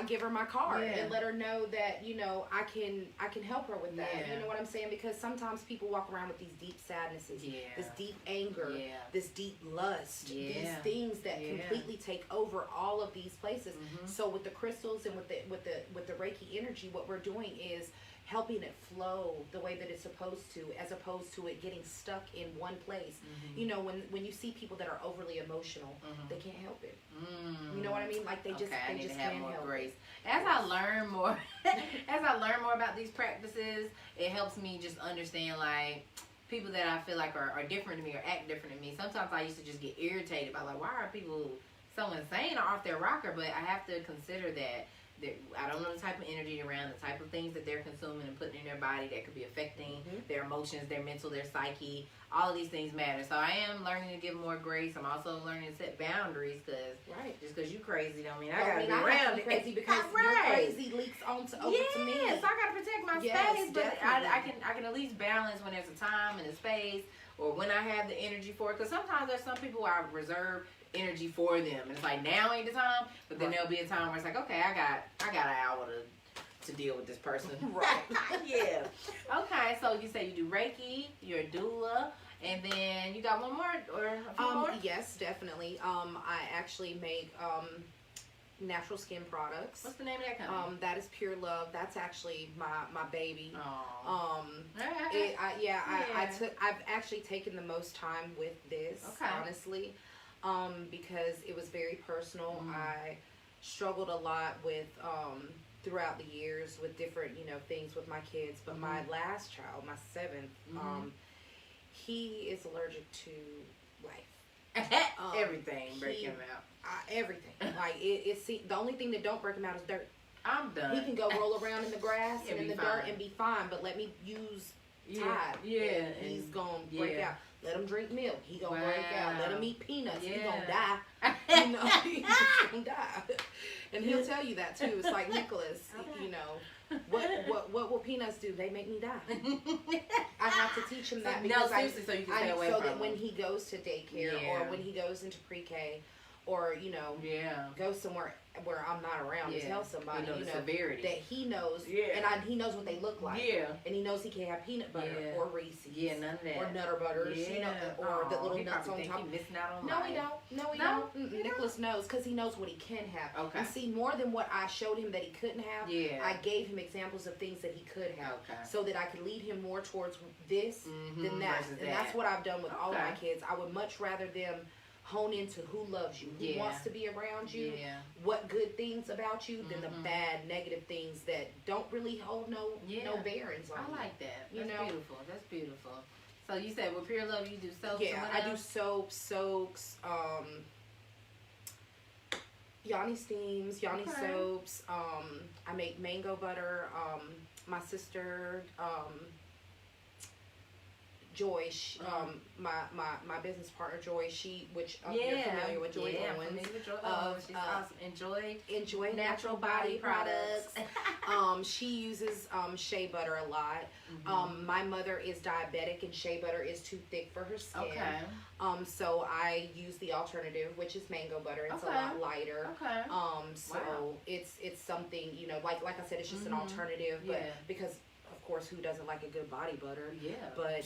Speaker 2: give her my card and let her know that I can help her with that. You know what I'm saying? Because sometimes people walk around with these deep sadnesses, this deep anger, this deep lust, these things that completely take over all of these places. So with the crystals and with the Reiki energy, what we're doing is helping it flow the way that it's supposed to, as opposed to it getting stuck in one place. When you see people that are overly emotional, they can't help it. You know what I mean? Like they just
Speaker 1: have
Speaker 2: can't
Speaker 1: more
Speaker 2: help
Speaker 1: grace.
Speaker 2: it.
Speaker 1: As I learn more, about these practices, it helps me just understand like people that I feel like are different to me or act different to me. Sometimes I used to just get irritated by like, why are people so insane or off their rocker? But I have to consider that I don't know the type of energy around, the type of things that they're consuming and putting in their body that could be affecting their emotions, their mental, their psyche. All of these things matter. So I am learning to give more grace. I'm also learning to set boundaries because just because you crazy don't mean I gotta be around it.
Speaker 2: Crazy because your crazy leaks over to me.
Speaker 1: Yeah, so I gotta protect my space, but I can at least balance when there's a time and a space, or when I have the energy for it. Because sometimes there's some people I reserve energy for them, and it's like now ain't the time, but then there'll be a time where it's like, okay, I got an hour to deal with this person. Yeah. Okay, so you say you do Reiki, you're a doula, and then you got one more or a few more?
Speaker 2: Yes, definitely. I actually make natural skin products.
Speaker 1: What's the name of that company?
Speaker 2: That is Pure Love. That's actually my baby. I've actually taken the most time with this, honestly. Because it was very personal. I struggled a lot with throughout the years with different things with my kids, but my last child, my seventh, he is allergic to life.
Speaker 1: Everything break him out.
Speaker 2: Everything. Like it's the only thing that don't break him out is dirt.
Speaker 1: I'm done.
Speaker 2: He can go roll around in the grass and in the dirt and be fine, but let me use Tide. And he's gonna break out. Let him drink milk. He gonna break out. Let him eat peanuts. He gonna die. He's just gonna die. And he'll tell you that too. It's like, Nicholas, what will peanuts do? They make me die. I have to teach him that because
Speaker 1: so you can stay away from
Speaker 2: that
Speaker 1: him.
Speaker 2: when he goes to daycare or when he goes into pre-K or go somewhere where I'm not around to tell somebody
Speaker 1: the severity.
Speaker 2: That he knows and he knows what they look like and he knows he can't have peanut butter or Reese's
Speaker 1: none of that
Speaker 2: or Nutter Butters or the little nuts on top.
Speaker 1: He missing out on
Speaker 2: No, he don't. Nicholas knows because he knows what he can have. And see, more than what I showed him that he couldn't have, I gave him examples of things that he could have so that I could lead him more towards this than that. And that's what I've done with all of my kids. I would much rather them hone into who loves you, who wants to be around you, what good things about you, than the bad, negative things that don't really hold no bearings on you.
Speaker 1: I like that. That's beautiful. That's beautiful. So you said with Pure Love you do soaps?
Speaker 2: Yeah, I do soaps, Yanni steams, Yanni soaps. I make mango butter. My sister, Joy, my business partner Joy, you're familiar with Joy Owens.
Speaker 1: She's awesome.
Speaker 2: Enjoy natural body products. She uses shea butter a lot. My mother is diabetic and shea butter is too thick for her skin. So I use the alternative, which is mango butter. It's a lot lighter. So it's something, like I said, it's just an alternative, but because of course, who doesn't like a good body butter? But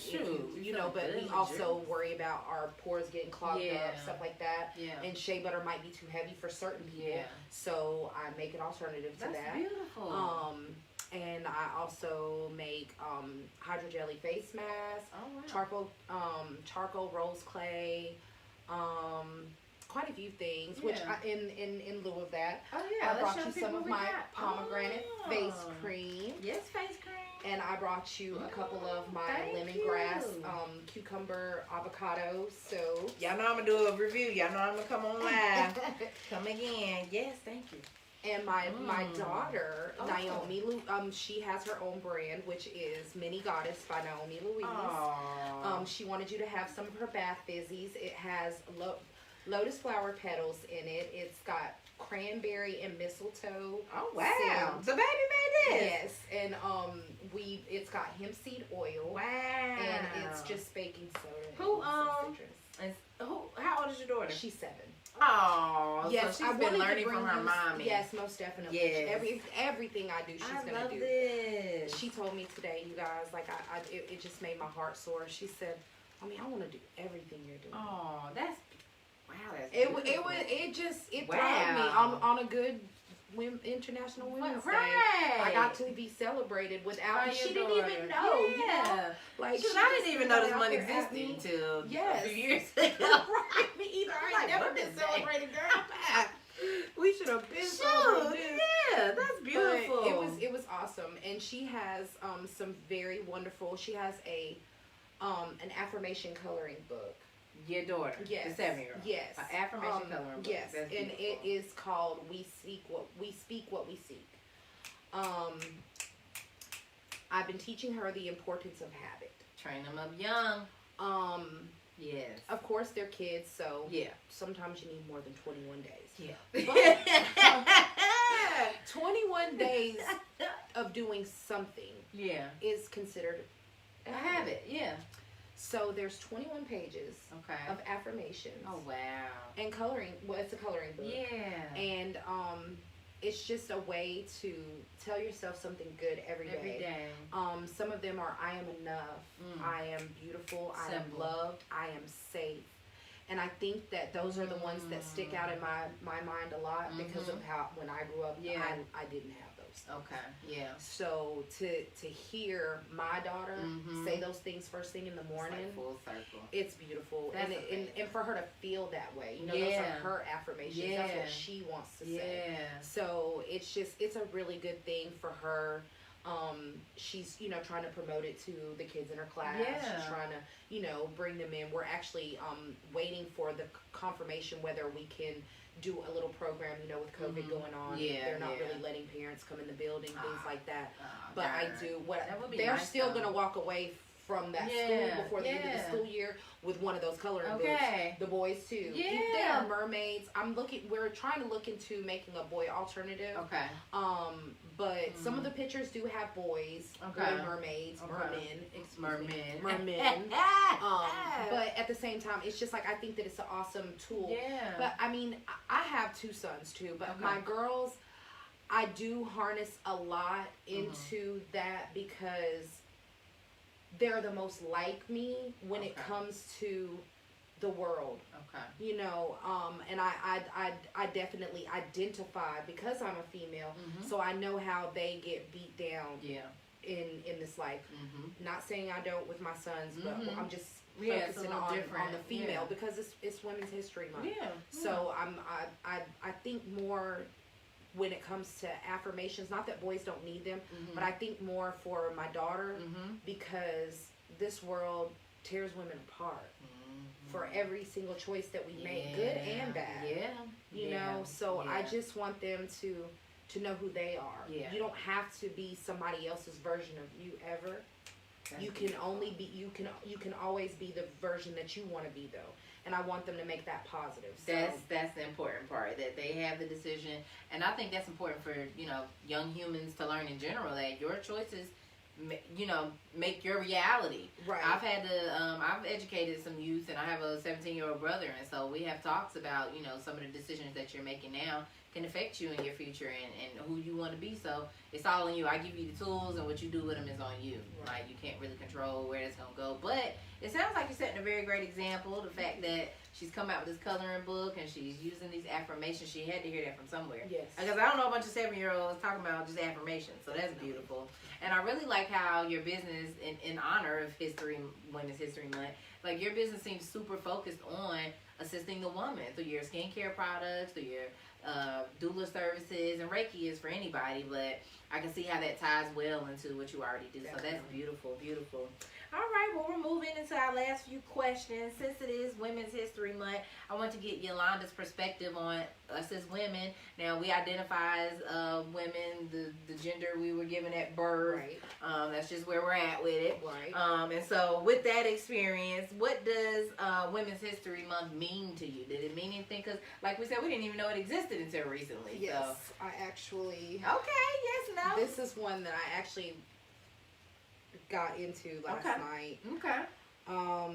Speaker 2: but we also worry about our pores getting clogged up, stuff like that. And shea butter might be too heavy for certain people. So I make an alternative to that.
Speaker 1: That's beautiful.
Speaker 2: And I also make hydrogelly face masks, charcoal rose clay, quite a few things. Which in lieu of that, I brought you some of my pomegranate face cream.
Speaker 1: Yes, face cream.
Speaker 2: And I brought you a couple of my lemongrass, cucumber, avocado soaps.
Speaker 1: Y'all know I'm going to do a review. Y'all know I'm going to come on live. Come again. Yes, thank you.
Speaker 2: And my daughter,
Speaker 1: Oh.
Speaker 2: Naomi, she has her own brand, which is Mini Goddess by Naomi Louise. She wanted you to have some of her bath fizzies. It has lotus flower petals in it. It's got cranberry and mistletoe.
Speaker 1: Oh wow!
Speaker 2: Scent.
Speaker 1: The baby made this.
Speaker 2: Yes, and it's got hemp seed oil.
Speaker 1: Wow.
Speaker 2: And it's just baking soda.
Speaker 1: Who
Speaker 2: and some citrus.
Speaker 1: How old is your daughter?
Speaker 2: She's 7.
Speaker 1: Oh,
Speaker 2: yes,
Speaker 1: so she's been learning from her mommy.
Speaker 2: Yes, most definitely.
Speaker 1: Yes.
Speaker 2: Everything I do, she's gonna do.
Speaker 1: This.
Speaker 2: She told me today, you guys, like it just made my heart sore. She said, "Mommy, I want to do everything you're doing."
Speaker 1: Oh, that's
Speaker 2: It
Speaker 1: beautiful.
Speaker 2: it
Speaker 1: Wow.
Speaker 2: thrived me on a good International Women's Day. I got to be celebrated without. She didn't even know.
Speaker 1: Yeah.
Speaker 2: You know? Like
Speaker 1: Shoot, I didn't even know this money existed until
Speaker 2: yes.
Speaker 1: a few years ago.
Speaker 2: Right, me either. I
Speaker 1: Like,
Speaker 2: never
Speaker 1: what
Speaker 2: been
Speaker 1: is
Speaker 2: celebrated, girl. We should have been
Speaker 1: Shoot,
Speaker 2: celebrated.
Speaker 1: yeah, that's beautiful.
Speaker 2: But it was awesome, and she has some very wonderful. She has an affirmation coloring book.
Speaker 1: Your daughter,
Speaker 2: Yes.
Speaker 1: the 7-year-old.
Speaker 2: Yes.
Speaker 1: An affirmation coloring book.
Speaker 2: Yes,
Speaker 1: That's
Speaker 2: and it
Speaker 1: beautiful.
Speaker 2: is called "We Speak What We Seek." I've been teaching her the importance of habit.
Speaker 1: Train them up young. Yes.
Speaker 2: Of course, they're kids, so
Speaker 1: Yeah.
Speaker 2: sometimes you need more than 21 days.
Speaker 1: Yeah.
Speaker 2: 21 days of doing something
Speaker 1: Yeah.
Speaker 2: is considered
Speaker 1: A habit. Yeah.
Speaker 2: So there's 21 pages
Speaker 1: Okay.
Speaker 2: of affirmations.
Speaker 1: Oh wow.
Speaker 2: And coloring. Well, it's a coloring book.
Speaker 1: Yeah.
Speaker 2: And it's just a way to tell yourself something good every day.
Speaker 1: Every day.
Speaker 2: Some of them are: I am enough. I am beautiful. I am
Speaker 1: Simple.
Speaker 2: loved. I am safe. And I think that those are the ones that stick out in my mind a lot because of how when I grew up,
Speaker 1: Yeah.
Speaker 2: I didn't have those.
Speaker 1: Okay. Yeah.
Speaker 2: So to hear my daughter say those things first thing in the morning,
Speaker 1: It's like full circle.
Speaker 2: it's beautiful.
Speaker 1: That's
Speaker 2: And for her to feel that way, those
Speaker 1: Yeah.
Speaker 2: are her affirmations.
Speaker 1: Yeah.
Speaker 2: That's what she wants to say.
Speaker 1: Yeah.
Speaker 2: So it's a really good thing for her. She's trying to promote it to the kids in her class.
Speaker 1: Yeah.
Speaker 2: She's trying to bring them in. We're actually waiting for the confirmation whether we can do a little program, with COVID going on.
Speaker 1: Yeah,
Speaker 2: They're not
Speaker 1: yeah.
Speaker 2: really letting parents come in the building, things like that.
Speaker 1: Oh,
Speaker 2: But I
Speaker 1: darn.
Speaker 2: do
Speaker 1: That would be
Speaker 2: they're
Speaker 1: nice,
Speaker 2: still
Speaker 1: though.
Speaker 2: gonna walk away from that
Speaker 1: Yeah,
Speaker 2: school before the end of the
Speaker 1: yeah.
Speaker 2: school year with one of those coloring
Speaker 1: Okay.
Speaker 2: books. The boys too.
Speaker 1: Yeah.
Speaker 2: They are mermaids. We're trying to look into making a boy alternative.
Speaker 1: Okay.
Speaker 2: But some of the pictures do have boys,
Speaker 1: Okay.
Speaker 2: boy mermaids,
Speaker 1: Okay.
Speaker 2: mermen,
Speaker 1: Mermen.
Speaker 2: mermen. But at the same time, it's just like I think that it's an awesome tool.
Speaker 1: Yeah.
Speaker 2: But I mean, I have 2 sons too. But
Speaker 1: Okay.
Speaker 2: my girls, I do harness a lot into that because they're the most like me when it
Speaker 1: Okay.
Speaker 2: comes to the world.
Speaker 1: Okay.
Speaker 2: And I definitely identify because I'm a female, so I know how they get beat down
Speaker 1: Yeah.
Speaker 2: in this life. Not saying I don't with my sons, but I'm just
Speaker 1: Yeah, it's a
Speaker 2: focusing
Speaker 1: little
Speaker 2: on
Speaker 1: different.
Speaker 2: the female
Speaker 1: Yeah.
Speaker 2: because it's Women's History Month.
Speaker 1: Yeah.
Speaker 2: So I think more when it comes to affirmations. Not that boys don't need them, but I think more for my daughter because this world tears women apart for every single choice that we make, good and bad.
Speaker 1: Yeah.
Speaker 2: You
Speaker 1: Yeah.
Speaker 2: know, so I
Speaker 1: Yeah.
Speaker 2: just want them to know who they are.
Speaker 1: Yeah.
Speaker 2: You don't have to be somebody else's version of you ever.
Speaker 1: That's
Speaker 2: You can
Speaker 1: beautiful.
Speaker 2: only be you can always be the version that you want to be though. And I want them to make that positive. So
Speaker 1: That's the important part, that they have the decision, and I think that's important for young humans to learn in general, that your choices make your reality.
Speaker 2: right.
Speaker 1: I've had to I've educated some youth, and I have a 17-year-old brother, and so we have talks about some of the decisions that you're making now can affect you in your future and who you want to be. So it's all on you. I give you the tools, and what you do with them is on you.
Speaker 2: Right.
Speaker 1: Like, you can't really control where it's gonna go, but it sounds like you're setting a very great example. The fact that she's come out with this coloring book and she's using these affirmations, she had to hear that from somewhere.
Speaker 2: Yes.
Speaker 1: Because I don't know a bunch of 7-year-olds talking about just affirmations, so that's beautiful. And I really like how your business, in honor of Women's History Month, like your business seems super focused on assisting the woman through your skincare products, through your doula services, and Reiki is for anybody, but I can see how that ties well into what you already do. So that's beautiful, beautiful. All right, well, we're moving into our last few questions. Since it is Women's History Month, I want to get Yolanda's perspective on us as women. Now we identify as women, the gender we were given at birth.
Speaker 2: Right.
Speaker 1: That's just where we're at with it.
Speaker 2: Right.
Speaker 1: And so with that experience, what does Women's History Month mean to you? Did it mean anything? Because like we said, we didn't even know it existed until recently.
Speaker 2: Yes,
Speaker 1: So.
Speaker 2: I actually.
Speaker 1: Okay. Yes. No.
Speaker 2: This is one that I actually got into last night.
Speaker 1: Okay.
Speaker 2: Where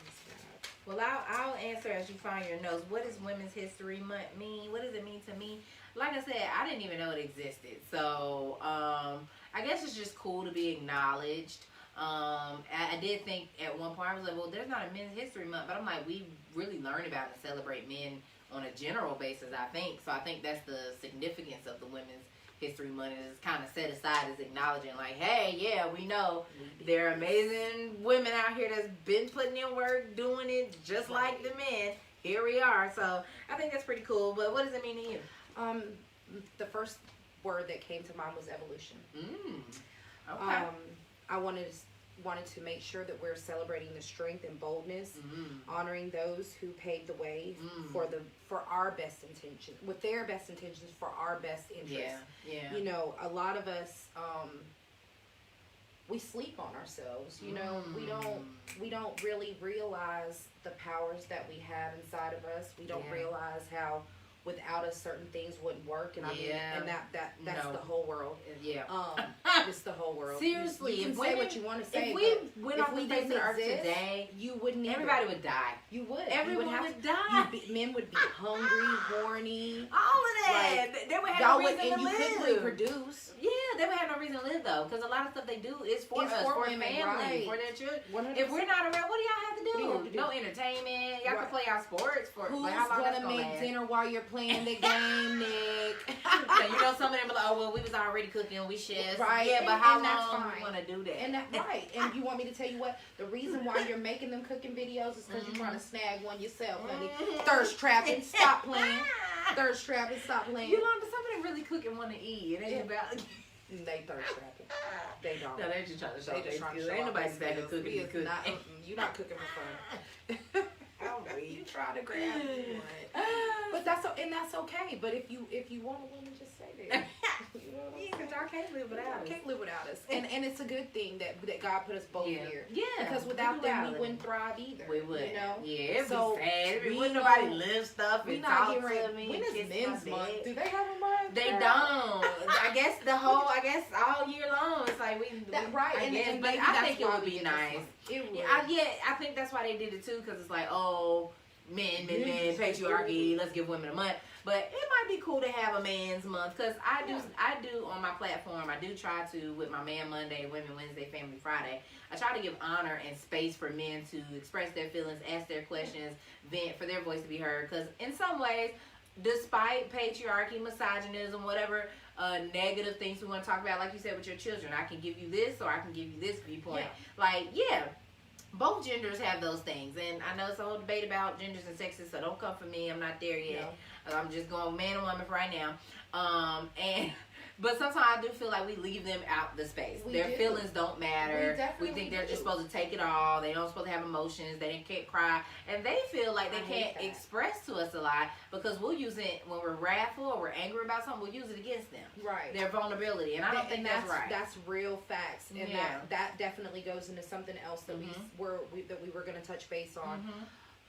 Speaker 2: is that?
Speaker 1: Well, I'll answer as you find your notes. What does Women's History Month mean? What does it mean to me? Like I said, I didn't even know it existed. So, I guess it's just cool to be acknowledged. I did think at one point, I was like, well, there's not a Men's History Month. But I'm like, we really learn about and celebrate men on a general basis, I think. So I think that's the significance of the Women's History Month, is kind of set aside as acknowledging, like, hey, yeah, we know there are amazing women out here that's been putting in work, doing it just like the men. Here we are. So I think that's pretty cool. But what does it mean to you?
Speaker 2: The first word that came to mind was evolution.
Speaker 1: Okay.
Speaker 2: I wanted to make sure that we're celebrating the strength and boldness, honoring those who paved the way for our best intentions, with their best intentions for our best interests.
Speaker 1: Yeah.
Speaker 2: You know, a lot of us we sleep on ourselves. You know, we don't really realize the powers that we have inside of us. We don't realize how without us certain things wouldn't work, and I mean, and that's the whole world. It's the whole world.
Speaker 1: Seriously,
Speaker 2: you can say what you want to say.
Speaker 1: If we went off the face of the earth today,
Speaker 2: you wouldn't.
Speaker 1: Everybody would die.
Speaker 2: You would.
Speaker 1: Everyone would die.
Speaker 2: Men would be hungry, horny.
Speaker 1: All of that. They would have no reason to live.
Speaker 2: Couldn't reproduce.
Speaker 1: Yeah, they would have no reason to live though, because a lot of stuff they do is for us, for
Speaker 2: women,
Speaker 1: family, for their children.
Speaker 2: 100%.
Speaker 1: If we're not around, what do y'all have to do? No entertainment. Y'all can play our sports for.
Speaker 2: Who's
Speaker 1: like, how long
Speaker 2: gonna make dinner while you're playing the game, Nick?
Speaker 1: So, you know, some of them are like, oh well, we was already cooking, we chefs.
Speaker 2: Right.
Speaker 1: Yeah, but how long you want to do that?
Speaker 2: And right. And you want me to tell you what? The reason why you're making them cooking videos is because you're trying to snag one yourself, honey. Thirst trapping. Stop playing. Thirst trapping. Stop playing.
Speaker 1: Yolanda, some of them really cook and want to eat. It ain't about.
Speaker 2: They thirst trapping. They don't.
Speaker 1: No, they're just trying to show
Speaker 2: they just
Speaker 1: their skills. Ain't nobody back at cooking.
Speaker 2: You're not cooking for fun. You try to grab one. But that's okay. But if you want a woman, just stay there. You know what I'm saying?
Speaker 1: Because y'all can't live without us.
Speaker 2: Can't live without us. And it's a good thing that God put us both here.
Speaker 1: Yeah.
Speaker 2: Because without them, we wouldn't thrive either.
Speaker 1: We would.
Speaker 2: You know?
Speaker 1: Yeah, it'd
Speaker 2: so
Speaker 1: be sad. Wouldn't nobody live stuff and talk to me.
Speaker 2: When is Men's Month? Do they have a month?
Speaker 1: They don't. I guess all year long. It's like
Speaker 2: right.
Speaker 1: I guess,
Speaker 2: and
Speaker 1: but
Speaker 2: maybe
Speaker 1: I think it would be nice.
Speaker 2: It would.
Speaker 1: I think that's why they did it too, because it's like, oh, men, patriarchy. Let's give women a month. But it might be cool to have a man's month, because I do on my platform. I do try to, with my Man Monday, Women Wednesday, Family Friday. I try to give honor and space for men to express their feelings, ask their questions, vent, for their voice to be heard. Because in some ways, despite patriarchy, misogynism, whatever negative things we want to talk about, like you said with your children, I can give you this, or I can give you this viewpoint. Both genders have those things, and I know it's a whole debate about genders and sexes, so don't come for me. I'm not there yet. No. I'm just going man and woman for right now. But sometimes I do feel like we leave them out the space. Their feelings don't matter. We think they're just supposed to take it all. They don't supposed to have emotions. They can't cry. And they feel like they can't express to us a lot, because we'll use it when we're wrathful or we're angry about something. We'll use it against them. Right. Their vulnerability. And I don't think that's right.
Speaker 2: That's real facts. And that definitely goes into something else that we were going to touch base on.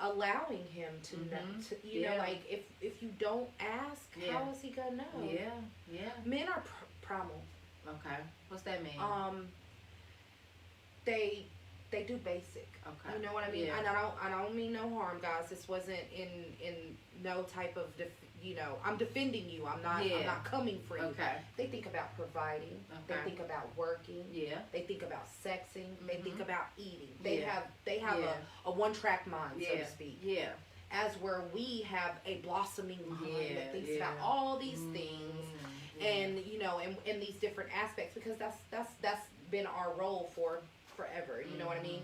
Speaker 2: Allowing him to know, you know, like if you don't ask, how is he gonna know? Men are primal.
Speaker 1: Okay, what's that mean?
Speaker 2: They do basic. Okay, you know what I mean. And I don't mean no harm, guys. This wasn't in no type of I'm defending you. I'm not coming for you. Okay. They think about providing. Okay. They think about working. Yeah. They think about sexing. They think about eating. They have a one-track mind, so to speak. Yeah. As where we have a blossoming mind that thinks about all these things, and in these different aspects, because that's been our role for forever. You know what I mean?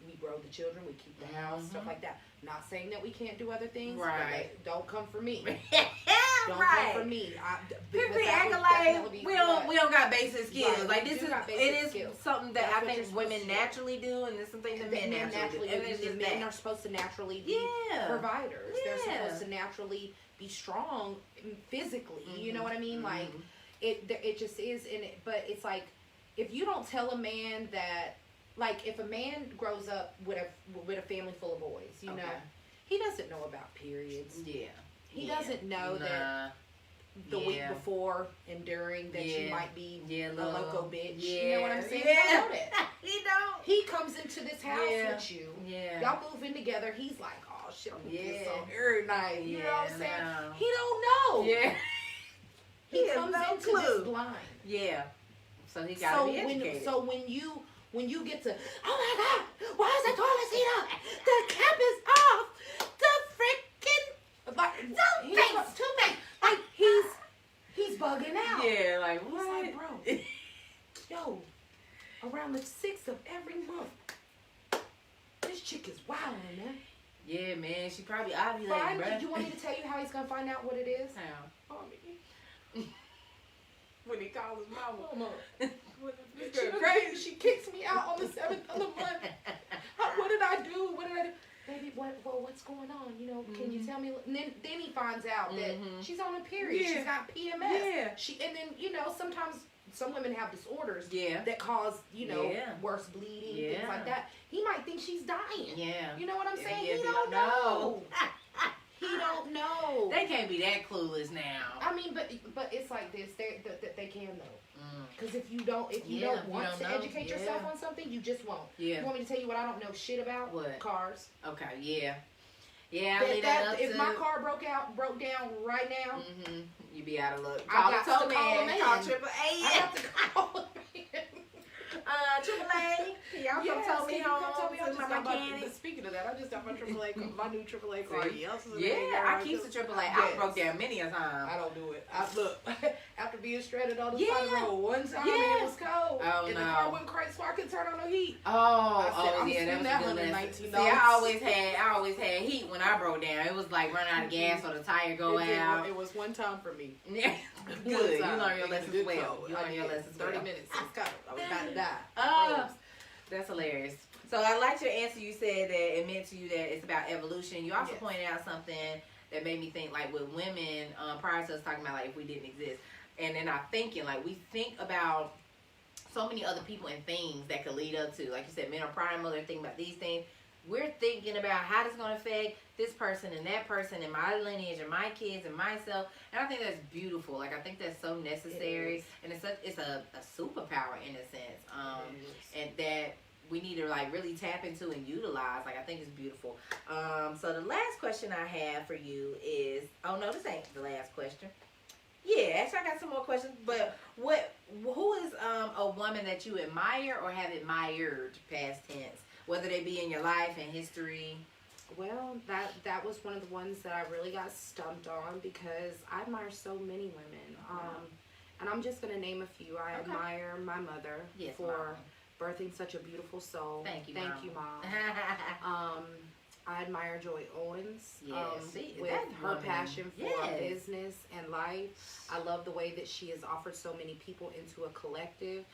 Speaker 2: We grow the children, we keep the house, stuff like that. Not saying that we can't do other things, right? But don't come for me. Don't come for me.
Speaker 1: People acting like we don't got basic skills. Right. Like it is something that I think women naturally do, and it's something that men naturally do.
Speaker 2: And men are supposed to naturally be providers. They're supposed to naturally be strong physically. You know what I mean? Like it just is in it. But it's like, if you don't tell a man that, like, if a man grows up with a family full of boys, you know, he doesn't know about periods.
Speaker 1: Yeah.
Speaker 2: He doesn't know that the week before and during that you might be a loco bitch. You know what I'm saying? He don't know that.
Speaker 1: He don't.
Speaker 2: He comes into this house with you. Yeah. Y'all move in together. He's like, oh shit, I'm gonna get some every night. You know what I'm saying? No. He don't know.
Speaker 1: Yeah.
Speaker 2: He comes into this blind.
Speaker 1: Yeah. So he gotta be educated.
Speaker 2: So when you get to, oh my God, why is the toilet seat up? The cap is off. The freaking, like, two-face. Like, he's bugging out.
Speaker 1: Yeah, like, what?
Speaker 2: He's like, bro, yo, around the 6th of every month, this chick is wildin', man.
Speaker 1: Yeah, man, she probably ovulating, bro.
Speaker 2: You want me to tell you how he's gonna find out what it is?
Speaker 1: How?
Speaker 2: When he calls his mama. She crazy. She kicks me out on the 7th of the month. What did I do? Baby, what's going on? You know, can you tell me? And then he finds out that she's on a period. She's got PMS. Yeah. And then, you know, sometimes some women have disorders that cause, you know, worse bleeding, things like that. He might think she's dying. Yeah. You know what I'm saying? He don't know. He don't know.
Speaker 1: They can't be that clueless now.
Speaker 2: I mean, but it's like this. They can know. Because if you don't want to educate yourself on something, you just won't. Yeah. You want me to tell you what I don't know shit about? What? Cars.
Speaker 1: Okay. Yeah. Yeah.
Speaker 2: If my car broke down right now,
Speaker 1: you'd be out of luck.
Speaker 2: I got to call a man.
Speaker 1: Call AAA.
Speaker 2: I got to call a man.
Speaker 1: AAA. Y'all come tow me home.
Speaker 2: Speaking of that, I just got my AAA, my new AAA car.
Speaker 1: I keep the AAA. I broke down many a time.
Speaker 2: I don't do it. Look, after being stranded on the side of the road one time, and it was cold. Oh, and the car went crazy, so I couldn't turn on no heat.
Speaker 1: That was $119. See, I always had heat when I broke down. It was like running out of gas or the tire go out.
Speaker 2: It was one time for me.
Speaker 1: Yeah, good. You learned your lessons well. You learned your lessons
Speaker 2: 30 minutes. I was about to die.
Speaker 1: That's hilarious. So I liked your answer. You said that it meant to you that it's about evolution. You also pointed out something that made me think, like, with women, prior to us talking about, like, if we didn't exist. And then I'm thinking, like, we think about so many other people and things that could lead up to, like you said, men are primal, they're thinking about these things. We're thinking about how this is going to affect this person and that person and my lineage and my kids and myself. And I think that's beautiful. Like, I think that's so necessary. And it's a superpower in a sense. And that we need to, like, really tap into and utilize. Like, I think it's beautiful. So the last question I have for you is, oh no, this ain't the last question. Yeah, actually I got some more questions, but who is a woman that you admire or have admired, past tense, whether they be in your life and history?
Speaker 2: Well, that was one of the ones that I really got stumped on, because I admire so many women. And I'm just going to name a few. I admire my mother for birthing such a beautiful soul.
Speaker 1: Thank you,
Speaker 2: Mom. I admire Joy Owens with her passion for business and life. I love the way that she has offered so many people into a collective.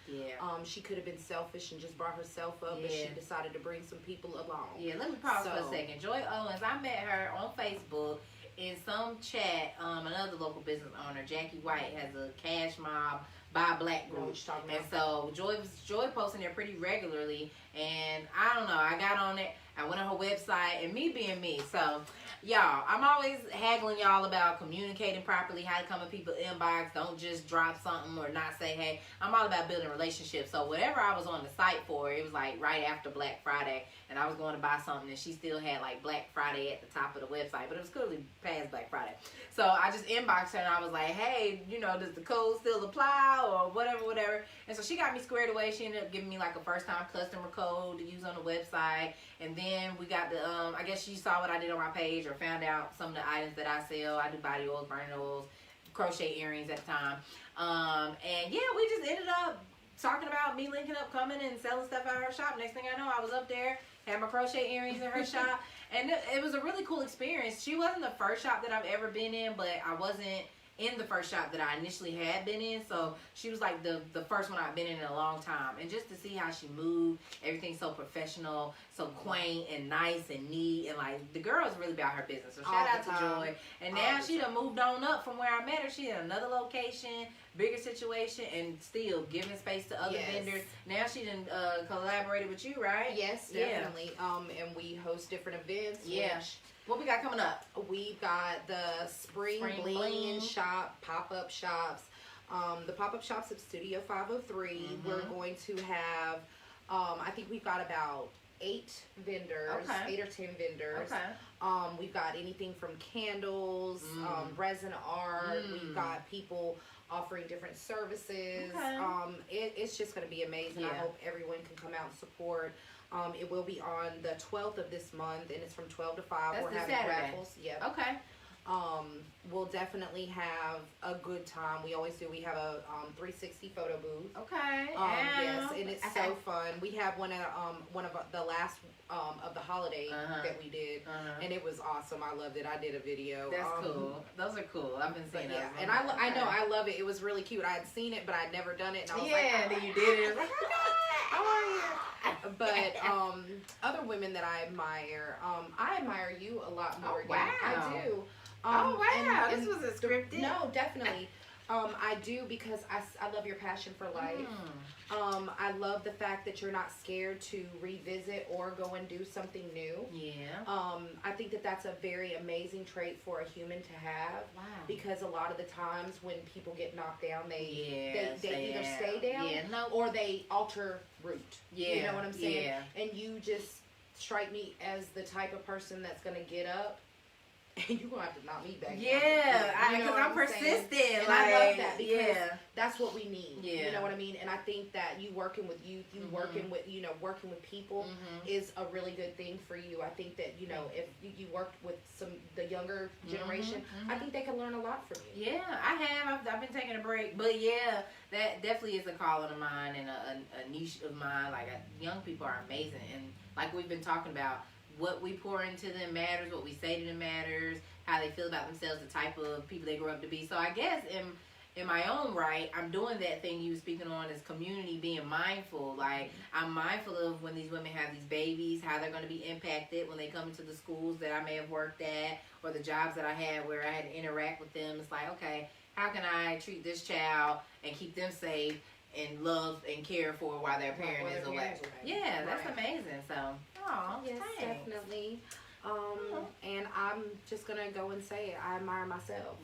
Speaker 2: She could have been selfish and just brought herself up, but she decided to bring some people along.
Speaker 1: Let me pause for a second. Joy Owens, I met her on Facebook in some chat. Another local business owner, Jackie White, has a cash mob by Black group, and so Joy posting there pretty regularly. And I don't know, I got on it. I went on her website, and me being me. So, y'all, I'm always haggling y'all about communicating properly, how to come in people's inbox. Don't just drop something or not say hey. I'm all about building relationships. So, whatever I was on the site for, it was like right after Black Friday, and I was going to buy something, and she still had like Black Friday at the top of the website, but it was clearly past Black Friday. So, I just inboxed her, and I was like, hey, you know, does the code still apply or whatever? And so, she got me squared away. She ended up giving me like a first-time customer code to use on the website. And then we got the, I guess she saw what I did on my page or found out some of the items that I sell. I do body oils, burning oils, crochet earrings at the time. And yeah, we just ended up talking about me linking up, coming and selling stuff at her shop. Next thing I know, I was up there, had my crochet earrings in her shop. And it was a really cool experience. She wasn't the first shop that I've ever been in, but I wasn't in the first shop that I initially had been in. So she was like the first one I've been in a long time. And just to see how she moved, everything's so professional, so quaint and nice and neat. And like the girl is really about her business. So shout out to Joy. And now she done moved on up from where I met her. She in another location, bigger situation, and still giving space to other vendors. Now she done collaborated with you, right?
Speaker 2: Yes, definitely. And we host different events.
Speaker 1: Yeah. What we got coming up?
Speaker 2: We've got the Spring Bling Shop, pop-up shops. The pop-up shops at Studio 503. We're going to have, I think we've got about 8 vendors, 8 or 10 vendors. We've got anything from candles, resin art. We've got people offering different services. It's just going to be amazing. I hope everyone can come out and support. It will be on the 12th of this month, and it's from 12 to 5.
Speaker 1: That's
Speaker 2: We're having raffles. Yep.
Speaker 1: Okay.
Speaker 2: We'll definitely have a good time. We always do. We have a 360 photo booth.
Speaker 1: Okay.
Speaker 2: Yes, and it's so fun. We have one of the last of the holiday that we did, and it was awesome. I loved it. I did a video.
Speaker 1: That's cool. Those are cool. I've been seeing those.
Speaker 2: And I know I love it. It was really cute. I had seen it, but I'd never done it, and I was like,
Speaker 1: and then you did it. I was like,
Speaker 2: how are you? But other women that I admire you a lot more.
Speaker 1: Oh, wow.
Speaker 2: I do.
Speaker 1: Wow. This wasn't scripted.
Speaker 2: No, definitely. I do, because I love your passion for life. I love the fact that you're not scared to revisit or go and do something new. I think that that's a very amazing trait for a human to have. Because a lot of the times when people get knocked down, they either stay down or they alter route. You know what I'm saying? And you just strike me as the type of person that's going to get up. And you're going to have to knock me back.
Speaker 1: Because I'm persistent.
Speaker 2: And I love that, because that's what we need. You know what I mean? And I think that you working with youth, working with, working with people is a really good thing for you. I think that, if you worked with the younger generation, I think they can learn a lot from you.
Speaker 1: Yeah, I have. I've been taking a break. But that definitely is a calling of mine and a niche of mine. Like, young people are amazing. And like we've been talking about, what we pour into them matters, what we say to them matters, how they feel about themselves, the type of people they grow up to be. So I guess in my own right, I'm doing that thing you were speaking on, is community, being mindful. Like, I'm mindful of when these women have these babies, how they're going to be impacted when they come into the schools that I may have worked at, or the jobs that I had where I had to interact with them. It's like, okay, how can I treat this child and keep them safe and loved and cared for while their parent is away? That's amazing. So,
Speaker 2: yes,
Speaker 1: thanks.
Speaker 2: Definitely. And I'm just gonna go and say it. I admire myself.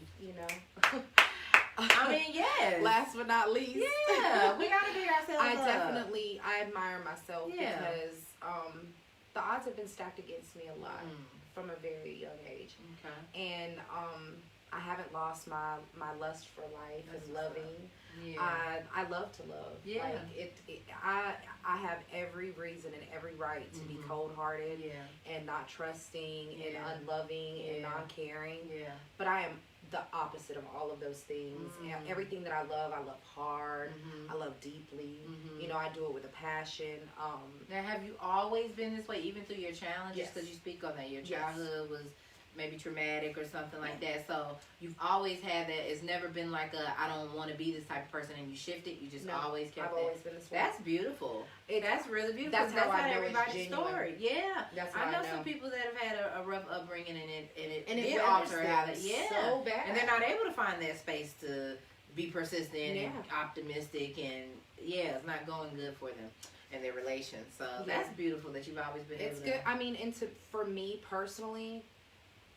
Speaker 1: I mean, yes.
Speaker 2: Last but not least.
Speaker 1: Yeah, we gotta be ourselves.
Speaker 2: I admire myself because the odds have been stacked against me a lot from a very young age. And I haven't lost my lust for life and loving. I love to love. Like I have every reason and every right to be cold-hearted and not trusting and unloving and non-caring. But I am the opposite of all of those things. And everything that I love hard. I love deeply. I do it with a passion.
Speaker 1: Now, have you always been this way, even through your challenges? Because you speak on that. Your childhood was maybe traumatic or something like that. So you've always had that. It's never been like I don't want to be this type of person, and you shifted. You just always kept
Speaker 2: I've always been this way.
Speaker 1: That's beautiful. That's really beautiful.
Speaker 2: That's how I know
Speaker 1: everybody's
Speaker 2: it's genuine.
Speaker 1: Story. Yeah.
Speaker 2: That's how
Speaker 1: I know some people that have had a rough upbringing, and it did alter how they
Speaker 2: so bad.
Speaker 1: And they're not able to find that space to be persistent and optimistic, and it's not going good for them and their relations. So that's beautiful that you've always been able to.
Speaker 2: It's good. I mean, for me personally,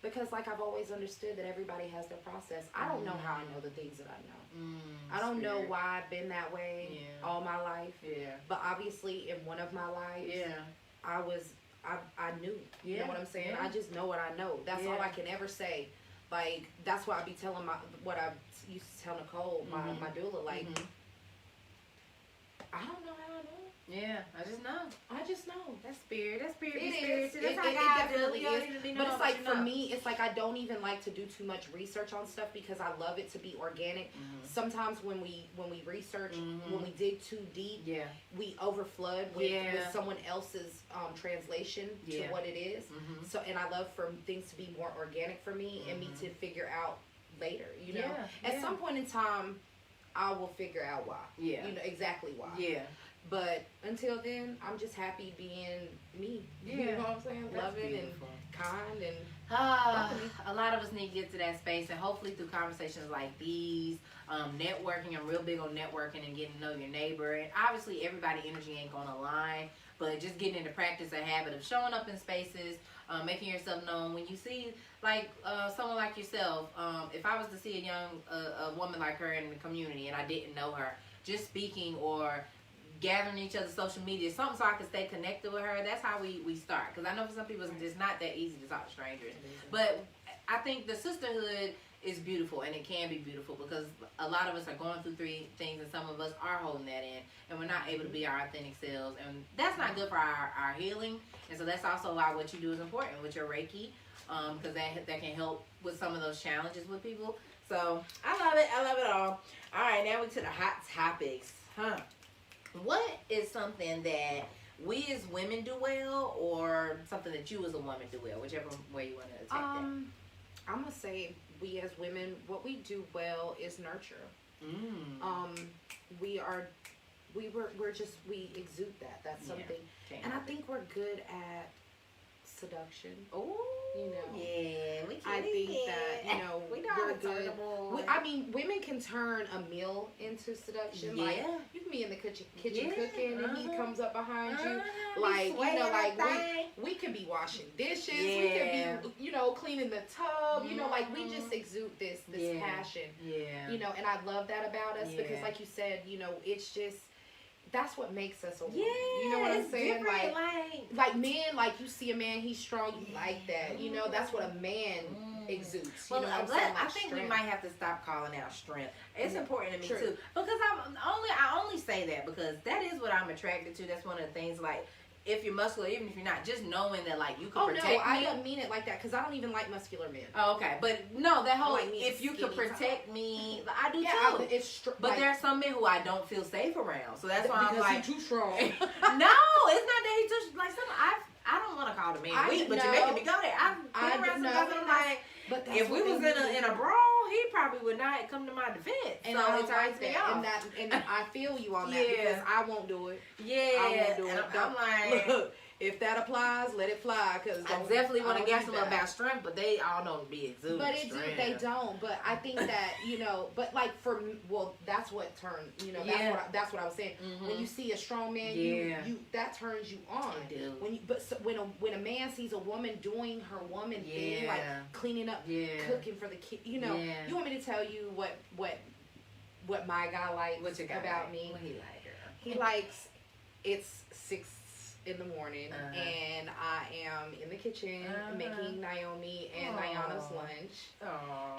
Speaker 2: because like I've always understood that everybody has their process. I don't know how I know the things that I know. I don't know why I've been that way all my life. But obviously in one of my lives, I knew. You know what I'm saying? I just know what I know. That's all I can ever say. Like, that's why I be telling what I used to tell Nicole, my doula, like, I don't know how I know.
Speaker 1: I just know. That's spirit. That's spirit.
Speaker 2: It is. It definitely is. But it's like, for me, it's like I don't even like to do too much research on stuff because I love it to be organic. Sometimes when we research, when we dig too deep, we overflood with someone else's translation to what it is. So, and I love for things to be more organic for me and me to figure out later, you know. At some point in time, I will figure out why.
Speaker 1: Yeah.
Speaker 2: You know, exactly why.
Speaker 1: Yeah.
Speaker 2: But until then, I'm just happy being me.
Speaker 1: Yeah.
Speaker 2: You know what I'm saying?
Speaker 1: That's
Speaker 2: Loving
Speaker 1: beautiful.
Speaker 2: and kind and
Speaker 1: a lot of us need to get to that space, and hopefully through conversations like these, networking. I'm real big on networking and getting to know your neighbor. And obviously everybody energy ain't gonna align, but just getting into practice a habit of showing up in spaces, making yourself known. When you see like someone like yourself, if I was to see a woman like her in the community and I didn't know her, just speaking or gathering each other's social media, something so I can stay connected with her. That's how we start. Because I know for some people it's just not that easy to talk to strangers. But I think the sisterhood is beautiful, and it can be beautiful because a lot of us are going through things, and some of us are holding that in, and we're not able to be our authentic selves, and that's not good for our healing. And so that's also why what you do is important with your Reiki, because that can help with some of those challenges with people. So I love it. I love it all. All right, now we're to the hot topics. What is something that we as women do well, or something that you as a woman do well, whichever way you want to attack that?
Speaker 2: I'm gonna say we as women, what we do well is nurture. We exude that. That's something, and I think we're good at seduction.
Speaker 1: Oh,
Speaker 2: you know,
Speaker 1: we can.
Speaker 2: I think that, you know, we're good. I mean, women can turn a meal into seduction. Like, you can be in the kitchen cooking, and he comes up behind you, like, you know, like we could be washing dishes, we could be, you know, cleaning the tub, you know, like we just exude this passion, you know, and I love that about us because, like you said, you know, it's just. That's what makes us a woman. You know what I'm saying? Like men, like you see a man, he's strong, you like that. You know, that's what a man exudes.
Speaker 1: Well,
Speaker 2: you know what I'm saying? Like
Speaker 1: I think
Speaker 2: strength.
Speaker 1: we might have to stop calling out strength. It's important to me too, because I only say that because that is what I'm attracted to. That's one of the things. Like, if you're muscular, even if you're not, just knowing that like you can protect me.
Speaker 2: I don't mean it like that because I don't even like muscular men.
Speaker 1: Oh, okay, but no, that whole if you can protect me, I do too. But there are some men who I don't feel safe around, so that's why I'm like
Speaker 2: he's too strong.
Speaker 1: No, it's not that he's too like some. I don't want to call the man weak, but you're making me go there. I've been around some guys like. But if we was in a brawl, he probably would not come to my defense. And so it's like that.
Speaker 2: And I feel you on that because I won't do it. I won't do it.
Speaker 1: I'm like,
Speaker 2: look, if that applies, let it fly. Because
Speaker 1: I definitely want to guess them about strength, but they all don't be exuding.
Speaker 2: But they don't. But I think that, you know, but like for me, well, that's what turned, you know, that's what I was saying. When you see a strong man, you that turns you on. When a man sees a woman doing her woman thing, like cleaning up, cooking for the kid, you know, you want me to tell you what my guy likes about me?
Speaker 1: What he like, girl?
Speaker 2: He likes it's 6 in the morning and I am in the kitchen making Naomi and Nayana's lunch.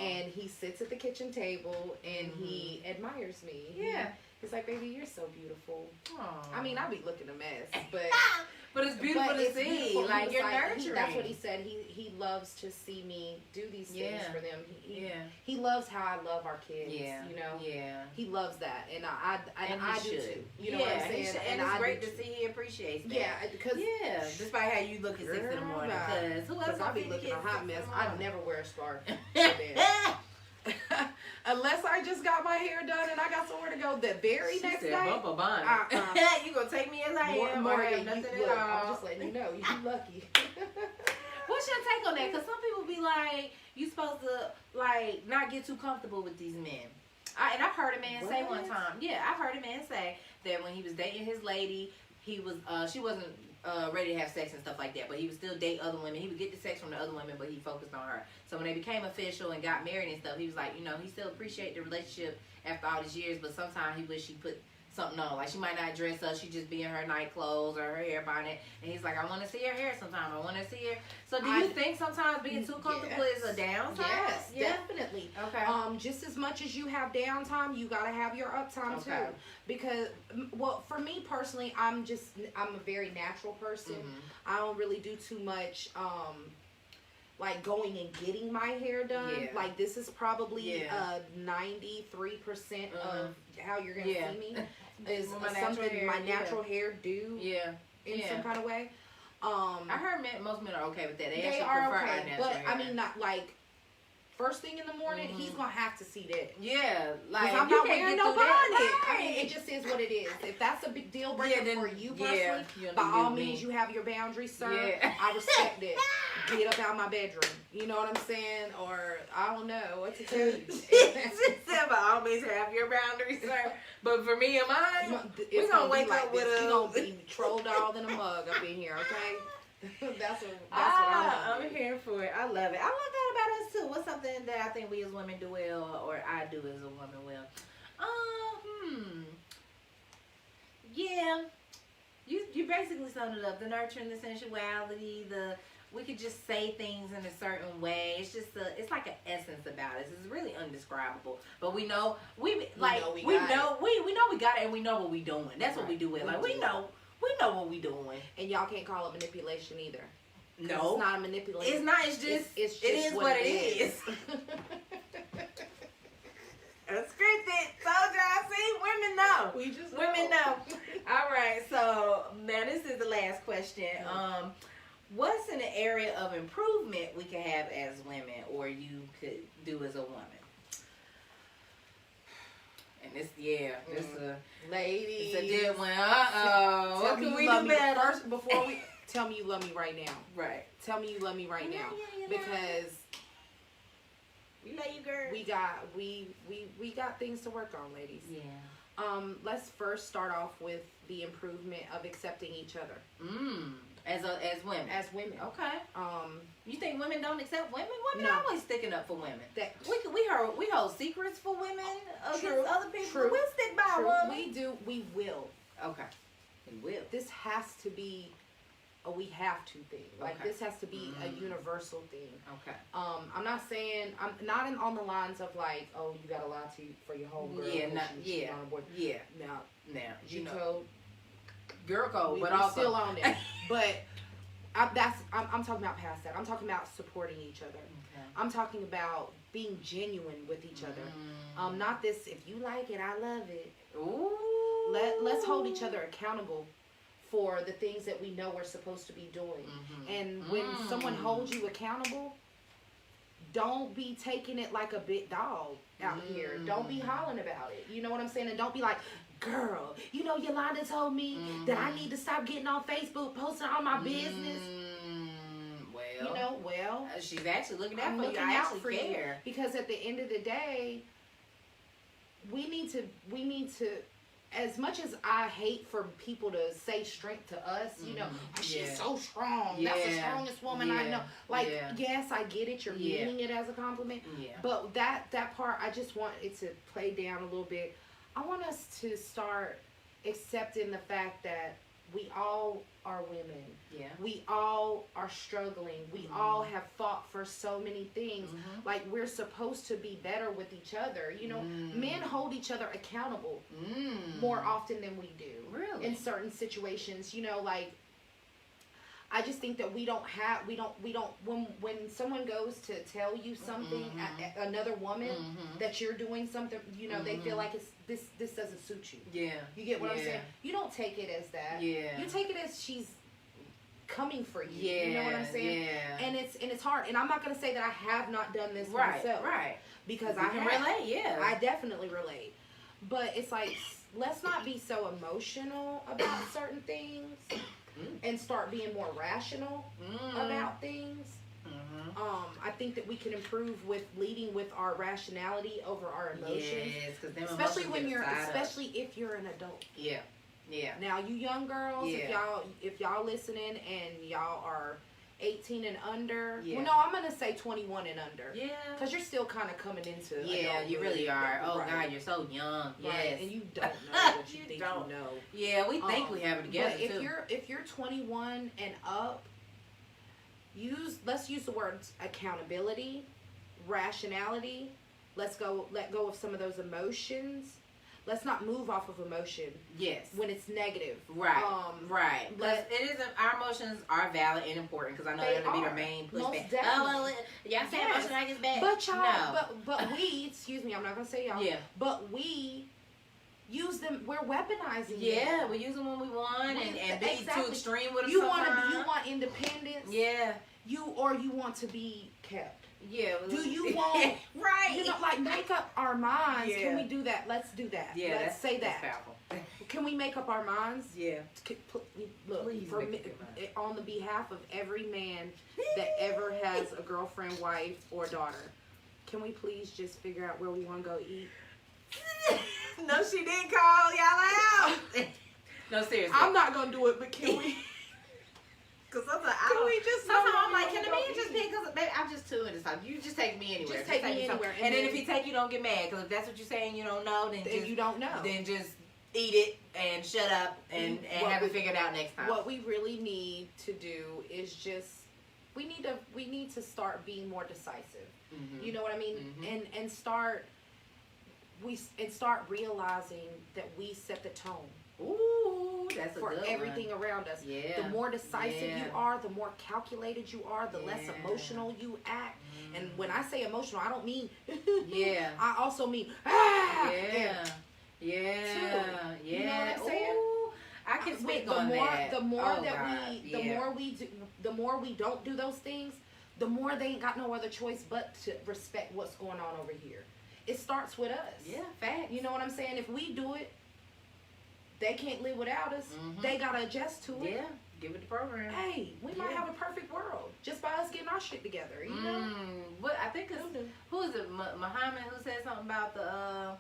Speaker 2: And he sits at the kitchen table and he admires me. He's like, baby, you're so beautiful. I mean, I be looking a mess, but
Speaker 1: it's beautiful to see.
Speaker 2: Beautiful.
Speaker 1: Like, you're nurturing.
Speaker 2: That's what he said. He loves to see me do these things for them. He loves how I love our kids. You know. He loves that, and I do too. You know what I'm saying?
Speaker 1: And it's great to see he appreciates that.
Speaker 2: Because
Speaker 1: despite how you look at 6 in the morning, because
Speaker 2: I be looking a hot mess. I never wear a scarf. Unless I just got my hair done and I got somewhere to go the very next day.
Speaker 1: You gonna take me as I am?
Speaker 2: Morgan, I'm just letting you know. You lucky.
Speaker 1: What's your take on that? Because some people be like, you supposed to like not get too comfortable with these men. And I've heard a man say one time. Yeah, I've heard a man say that when he was dating his lady, he was she wasn't ready to have sex and stuff like that, but he would still date other women. He would get the sex from the other women, but he focused on her. So when they became official and got married and stuff, he was like, you know, he still appreciate the relationship after all these years, but sometimes he wish he put something on. Like, she might not dress up, she just be in her night clothes or her hair bonnet, and he's like, I want to see her hair sometime. I want to see her. So do you think sometimes being too comfortable is a downside?
Speaker 2: Yes, definitely. Okay. Just as much as you have downtime, you gotta have your uptime too. Because, well, for me personally, I'm a very natural person. I don't really do too much like going and getting my hair done. Like, this is probably 93% of how you're gonna see me is something my natural hair do in some kind of way. I
Speaker 1: heard most men are okay with that. They actually
Speaker 2: are
Speaker 1: prefer
Speaker 2: okay,
Speaker 1: our natural hair.
Speaker 2: I mean, not like first thing in the morning, he's gonna have to see that.
Speaker 1: Yeah, like
Speaker 2: I'm not wearing no bonnet.
Speaker 1: Right.
Speaker 2: I mean, it just is what it is. If that's a big deal breaker for you personally,
Speaker 1: you
Speaker 2: by all means, you have your boundaries, sir.
Speaker 1: Yeah.
Speaker 2: I respect it. Get up out of my bedroom. You know what I'm saying? Or I don't know what to tell you.
Speaker 1: She said, by all means, have your boundaries, sir. But for me and mine, we're gonna wake up with
Speaker 2: a. We're gonna be troll dolled in a mug up in here, okay? That's what I'm
Speaker 1: here for it. I love it. I love that about us too. What's something that I think we as women do well, or I do as a woman well? Yeah. You basically summed it up. The nurturing, the sensuality, we could just say things in a certain way. It's just it's like an essence about us. It's really undescribable. But we know we got it, and we know what we doing. That's what we do well. Like we know what we doing.
Speaker 2: And y'all can't call it manipulation either.
Speaker 1: No,
Speaker 2: it's not a manipulation.
Speaker 1: It's not. It's just. It is what it is. Unscripted. Told y'all. See, women know. Women know. All right. So now this is the last question. What's an area of improvement we could have as women, or you could do as a woman? And this,
Speaker 2: ladies,
Speaker 1: it's a good one. What can we do better?
Speaker 2: First, before we tell me you love me right now.
Speaker 1: Right.
Speaker 2: Tell me you love me right now, because
Speaker 1: we love you, girl.
Speaker 2: We got things to work on, ladies.
Speaker 1: Yeah.
Speaker 2: Let's first start off with the improvement of accepting each other.
Speaker 1: As women.
Speaker 2: As women.
Speaker 1: Okay. You think women don't accept women? Women
Speaker 2: No.
Speaker 1: always sticking up for women. We hold secrets for women against other people.
Speaker 2: True.
Speaker 1: We'll stick by a woman.
Speaker 2: We will.
Speaker 1: Okay. We will.
Speaker 2: This has to be a we have to thing. Like this has to be a universal thing.
Speaker 1: Okay.
Speaker 2: I'm not saying I'm not on the lines of like, oh, you got to lie for your whole girl.
Speaker 1: Yeah. Now you know. Girl code, but also
Speaker 2: still on there. But I'm talking about past that. I'm talking about supporting each other.
Speaker 1: Okay.
Speaker 2: I'm talking about being genuine with each other. Not this. If you like it, I love it.
Speaker 1: Ooh.
Speaker 2: Let's hold each other accountable for the things that we know we're supposed to be doing. And when someone holds you accountable, don't be taking it like a big dog out here. Don't be hollering about it. You know what I'm saying? And don't be like, girl, you know, Yolanda told me that I need to stop getting on Facebook, posting all my business.
Speaker 1: Well,
Speaker 2: you know,
Speaker 1: she's actually looking out
Speaker 2: I'm
Speaker 1: for you.
Speaker 2: looking
Speaker 1: I
Speaker 2: out
Speaker 1: actually
Speaker 2: for
Speaker 1: care.
Speaker 2: you, because at the end of the day, we need to. As much as I hate for people to say strength to us, you know, oh, she's so strong. That's the strongest woman I know. Like, yes, I get it. You're meaning it as a compliment. Yeah. But that part, I just want it to play down a little bit. I want us to start accepting the fact that we all are women. Yeah. We all are struggling. We all have fought for so many things. Like, we're supposed to be better with each other. You know, men hold each other accountable more often than we do. Really? In certain situations, you know, like, I just think that when someone goes to tell you something, another woman, that you're doing something, you know, they feel like this doesn't suit you. Yeah. You get what I'm saying? You don't take it as that. Yeah. You take it as she's coming for you. Yeah. You know what I'm saying? Yeah. And it's hard. And I'm not gonna say that I have not done this myself. Right. Because I can relate, I definitely relate. But it's like, let's not be so emotional about certain things. And start being more rational about things. I think that we can improve with leading with our rationality over our emotions. Yes, especially if you're an adult. Yeah, yeah. Now, you young girls, if y'all listening and y'all are 18 and under. Yeah. Well, no, I'm gonna say 21 and under. Yeah. Because you're still kind of coming into. Yeah, you really are. Oh God, you're so young. Yes. Right. And you don't know what you think you know. Yeah, we think we have it together but if you're 21 and up, let's use the words accountability, rationality. Let go of some of those emotions. Let's not move off of emotion. Yes. When it's negative. Right. Right. But our emotions are valid and important, because I know they're going to be their main pushback. Oh, well, y'all say emotion like it's bad. But y'all, no. but we, excuse me, I'm not going to say y'all. Yeah. But we use them, we're weaponizing them. Yeah, we use them when we want and be too extreme with them. You want independence. Yeah. You want to be kept.
Speaker 1: Yeah.
Speaker 2: Do you want
Speaker 1: right?
Speaker 2: You know, like make up our minds.
Speaker 1: Yeah.
Speaker 2: Can we do that? Let's do that.
Speaker 1: Yeah,
Speaker 2: Let's say
Speaker 1: that's
Speaker 2: that.
Speaker 1: powerful.
Speaker 2: Can we make up our minds?
Speaker 1: Yeah.
Speaker 2: Look,
Speaker 1: Please
Speaker 2: for
Speaker 1: make
Speaker 2: me,
Speaker 1: up your mind.
Speaker 2: on the behalf of every man that ever has a girlfriend, wife, or daughter, can we please just figure out where we want to go eat?
Speaker 1: No, she didn't call y'all out. No, seriously.
Speaker 2: I'm not gonna do it, but can we?
Speaker 1: Cause sometimes
Speaker 2: Can we just?
Speaker 1: sometimes
Speaker 2: know
Speaker 1: I'm like,
Speaker 2: where
Speaker 1: can
Speaker 2: we
Speaker 1: the
Speaker 2: wanna
Speaker 1: man
Speaker 2: go
Speaker 1: just
Speaker 2: eat?
Speaker 1: pick? Cause baby, I'm just too into something. You just take me anywhere.
Speaker 2: Just take me anywhere,
Speaker 1: And then if he take you, don't get mad. Cause if that's what you're saying, you don't know, then
Speaker 2: Then
Speaker 1: just,
Speaker 2: you don't know.
Speaker 1: Then just eat it and shut up and have it figured out next time.
Speaker 2: What we really need to do is just we need to start being more decisive.
Speaker 1: Mm-hmm.
Speaker 2: You know what I mean?
Speaker 1: Mhm.
Speaker 2: And start realizing that we set the tone
Speaker 1: Ooh, that's a
Speaker 2: for
Speaker 1: good
Speaker 2: everything
Speaker 1: one.
Speaker 2: around us.
Speaker 1: Yeah.
Speaker 2: The more decisive
Speaker 1: Yeah.
Speaker 2: you are, the more calculated you are, the less
Speaker 1: Yeah.
Speaker 2: emotional you act. And when I say emotional, I don't mean
Speaker 1: Yeah.
Speaker 2: I also mean ah.
Speaker 1: Yeah.
Speaker 2: And
Speaker 1: Yeah.
Speaker 2: too.
Speaker 1: Yeah.
Speaker 2: You know what I'm saying?
Speaker 1: Ooh, I can speak on that.
Speaker 2: The more
Speaker 1: Oh,
Speaker 2: that
Speaker 1: God.
Speaker 2: we, the
Speaker 1: Yeah.
Speaker 2: more we do, the more we don't do those things, the more they ain't got no other choice but to respect what's going on over here. It starts with us.
Speaker 1: Yeah, fact.
Speaker 2: You know what I'm saying? If we do it, they can't live without us.
Speaker 1: Mhm.
Speaker 2: They gotta adjust to it.
Speaker 1: Yeah, give it the program.
Speaker 2: Hey, we might
Speaker 1: Yeah.
Speaker 2: have a perfect world just by us getting our shit together. You know?
Speaker 1: What I think is who is it? Muhammad who said something about the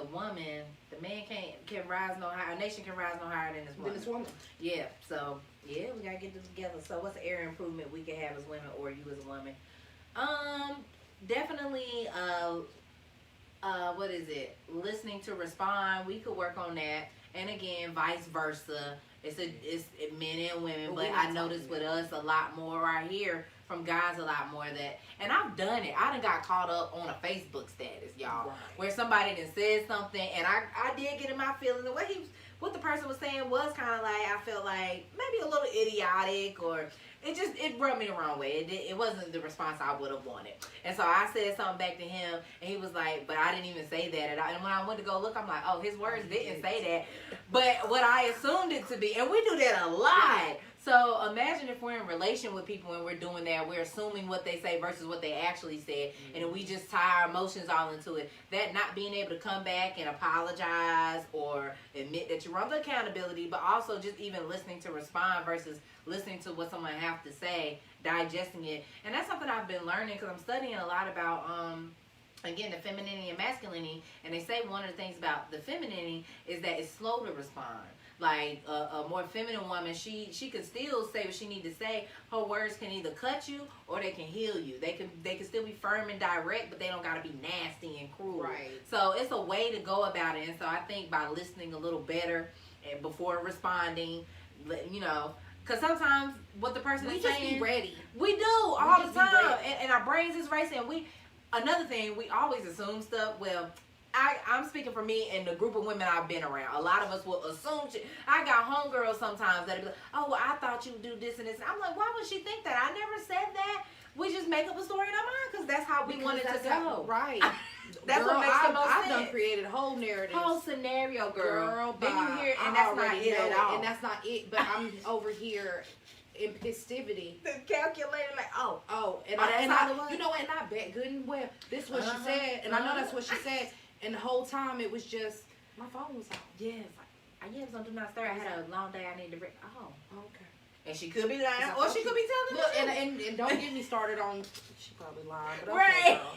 Speaker 1: woman. The man can rise no higher. A nation can rise no higher than this
Speaker 2: Then
Speaker 1: woman.
Speaker 2: this woman.
Speaker 1: Yeah. So yeah, we gotta get this together. So what's the area of improvement we can have as women or you as a woman? Definitely. What is it? Listening to respond. We could work on that. And again, vice versa. It's men and women,
Speaker 2: Well,
Speaker 1: but
Speaker 2: we're
Speaker 1: I
Speaker 2: not
Speaker 1: notice
Speaker 2: talking
Speaker 1: with
Speaker 2: about
Speaker 1: us a lot more right here from guys a lot more that, and I've done it. I done got caught up on a Facebook status, y'all,
Speaker 2: Right.
Speaker 1: where somebody done said something, and I did get in my feelings. And what the person was saying was kind of like, I felt like maybe a little idiotic, or it rubbed me the wrong way. It wasn't the response I would have wanted. And so I said something back to him, and he was like, but I didn't even say that at all. And when I went to go look, I'm like, oh, his words didn't say that. But what I assumed it to be, and we do that a lot. So imagine if we're in relation with people and we're doing that, we're assuming what they say versus what they actually said, and then we just tie our emotions all into it. That not being able to come back and apologize or admit that you're wrong, the accountability, but also just even listening to respond versus listening to what someone have to say, digesting it. And that's something I've been learning because I'm studying a lot about again, the femininity and masculinity, and they say one of the things about the femininity is that it's slow to respond. Like a more feminine woman, she can still say what she need to say. Her words can either cut you or they can heal you. They can still be firm and direct, but they don't gotta be nasty and cruel.
Speaker 2: Right.
Speaker 1: So it's a way to go about it. And so I think by listening a little better and before responding, you know, because sometimes what the person
Speaker 2: We
Speaker 1: is
Speaker 2: just
Speaker 1: saying,
Speaker 2: be ready.
Speaker 1: we do all the
Speaker 2: just be
Speaker 1: time,
Speaker 2: ready.
Speaker 1: and our brains is racing. Another thing, we always assume stuff. Well, I'm speaking for me and the group of women I've been around. A lot of us will assume shit. I got homegirls sometimes that be like, oh, well, I thought you would do this and this. I'm like, why would she think that? I never said that. We just make up a story in our mind because that's how we want it to go.
Speaker 2: Right.
Speaker 1: That's
Speaker 2: Girl,
Speaker 1: what makes the most
Speaker 2: I've
Speaker 1: sense.
Speaker 2: done created whole narratives.
Speaker 1: Whole scenario, girl. Then you
Speaker 2: bye.
Speaker 1: hear, and
Speaker 2: I
Speaker 1: that's not
Speaker 2: already
Speaker 1: it
Speaker 2: know
Speaker 1: at all.
Speaker 2: And that's not it. But I'm over here in festivity.
Speaker 1: Calculating like, oh,
Speaker 2: And
Speaker 1: that's all it was?
Speaker 2: you know what? And I bet good and well this is what
Speaker 1: Uh-huh.
Speaker 2: she said, and I know
Speaker 1: Uh-huh.
Speaker 2: that's what she said. And the whole time it was just my phone was on.
Speaker 1: yes. I was on Do Not Stir. I had a long day. I need to break. Oh.
Speaker 2: Okay.
Speaker 1: And she could be lying,
Speaker 2: I
Speaker 1: or
Speaker 2: thought
Speaker 1: she could be telling
Speaker 2: Look,
Speaker 1: the truth.
Speaker 2: and don't get me started on. She probably lied, but okay,
Speaker 1: Right.
Speaker 2: girl.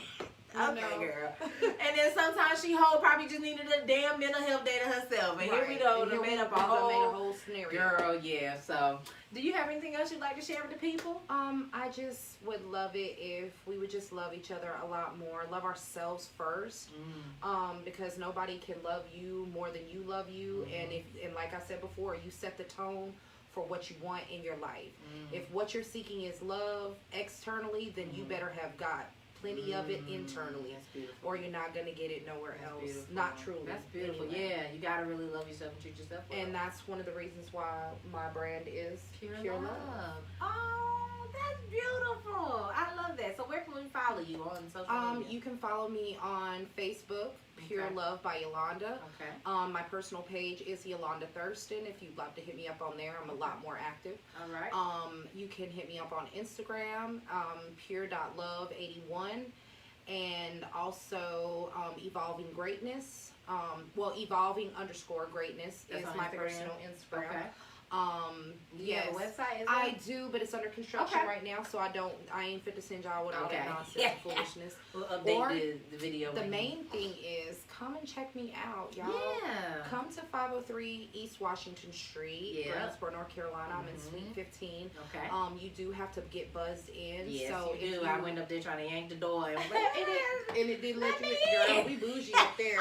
Speaker 1: Okay,
Speaker 2: You know.
Speaker 1: girl. And then sometimes she probably just needed a damn mental health day to herself. And here we go.
Speaker 2: And
Speaker 1: They
Speaker 2: here
Speaker 1: made
Speaker 2: we
Speaker 1: up a
Speaker 2: done made a
Speaker 1: whole
Speaker 2: whole scenario.
Speaker 1: girl. Yeah. So, do you have anything else you'd like to share with the people?
Speaker 2: I just would love it if we would just love each other a lot more. Love ourselves first. Because nobody can love you more than you love you. And like I said before, you set the tone for what you want in your life. If what you're seeking is love externally, then you better have got plenty of it internally,
Speaker 1: That's beautiful.
Speaker 2: or you're not gonna get it nowhere
Speaker 1: That's
Speaker 2: else.
Speaker 1: beautiful.
Speaker 2: Not truly.
Speaker 1: That's beautiful.
Speaker 2: anyway.
Speaker 1: Yeah, you gotta really love yourself and treat yourself well.
Speaker 2: And that's one of the reasons why my brand is Pure Love.
Speaker 1: Oh, that's beautiful. I love that. So where can we follow you on social media?
Speaker 2: You can follow me on Facebook, Pure
Speaker 1: Okay.
Speaker 2: Love by Yolanda.
Speaker 1: Okay.
Speaker 2: My personal page is Yolanda Thurston. If you'd love to hit me up on there, I'm a lot more active.
Speaker 1: All right.
Speaker 2: You can hit me up on Instagram, pure.love81, and also Evolving Greatness. Evolving_greatness
Speaker 1: That's
Speaker 2: is
Speaker 1: on
Speaker 2: my
Speaker 1: Instagram?
Speaker 2: personal Instagram.
Speaker 1: Okay. You
Speaker 2: Yes,
Speaker 1: have a website?
Speaker 2: I do, but it's under construction
Speaker 1: Okay.
Speaker 2: right now, so I ain't fit to send y'all with all
Speaker 1: Okay.
Speaker 2: that nonsense and foolishness.
Speaker 1: We'll
Speaker 2: Or
Speaker 1: update the video.
Speaker 2: The
Speaker 1: when
Speaker 2: main thing is come and check me out, y'all.
Speaker 1: Yeah.
Speaker 2: Come to 503 East Washington Street,
Speaker 1: Yeah.
Speaker 2: Greensboro, North Carolina. I'm in
Speaker 1: Mhm.
Speaker 2: Suite 15.
Speaker 1: Okay.
Speaker 2: You do have to get buzzed in.
Speaker 1: Yes,
Speaker 2: so
Speaker 1: you
Speaker 2: if
Speaker 1: do. I went up there trying to yank the door. And
Speaker 2: it didn't let
Speaker 1: Let
Speaker 2: you
Speaker 1: me
Speaker 2: in. Girl,
Speaker 1: in.
Speaker 2: we bougie up there.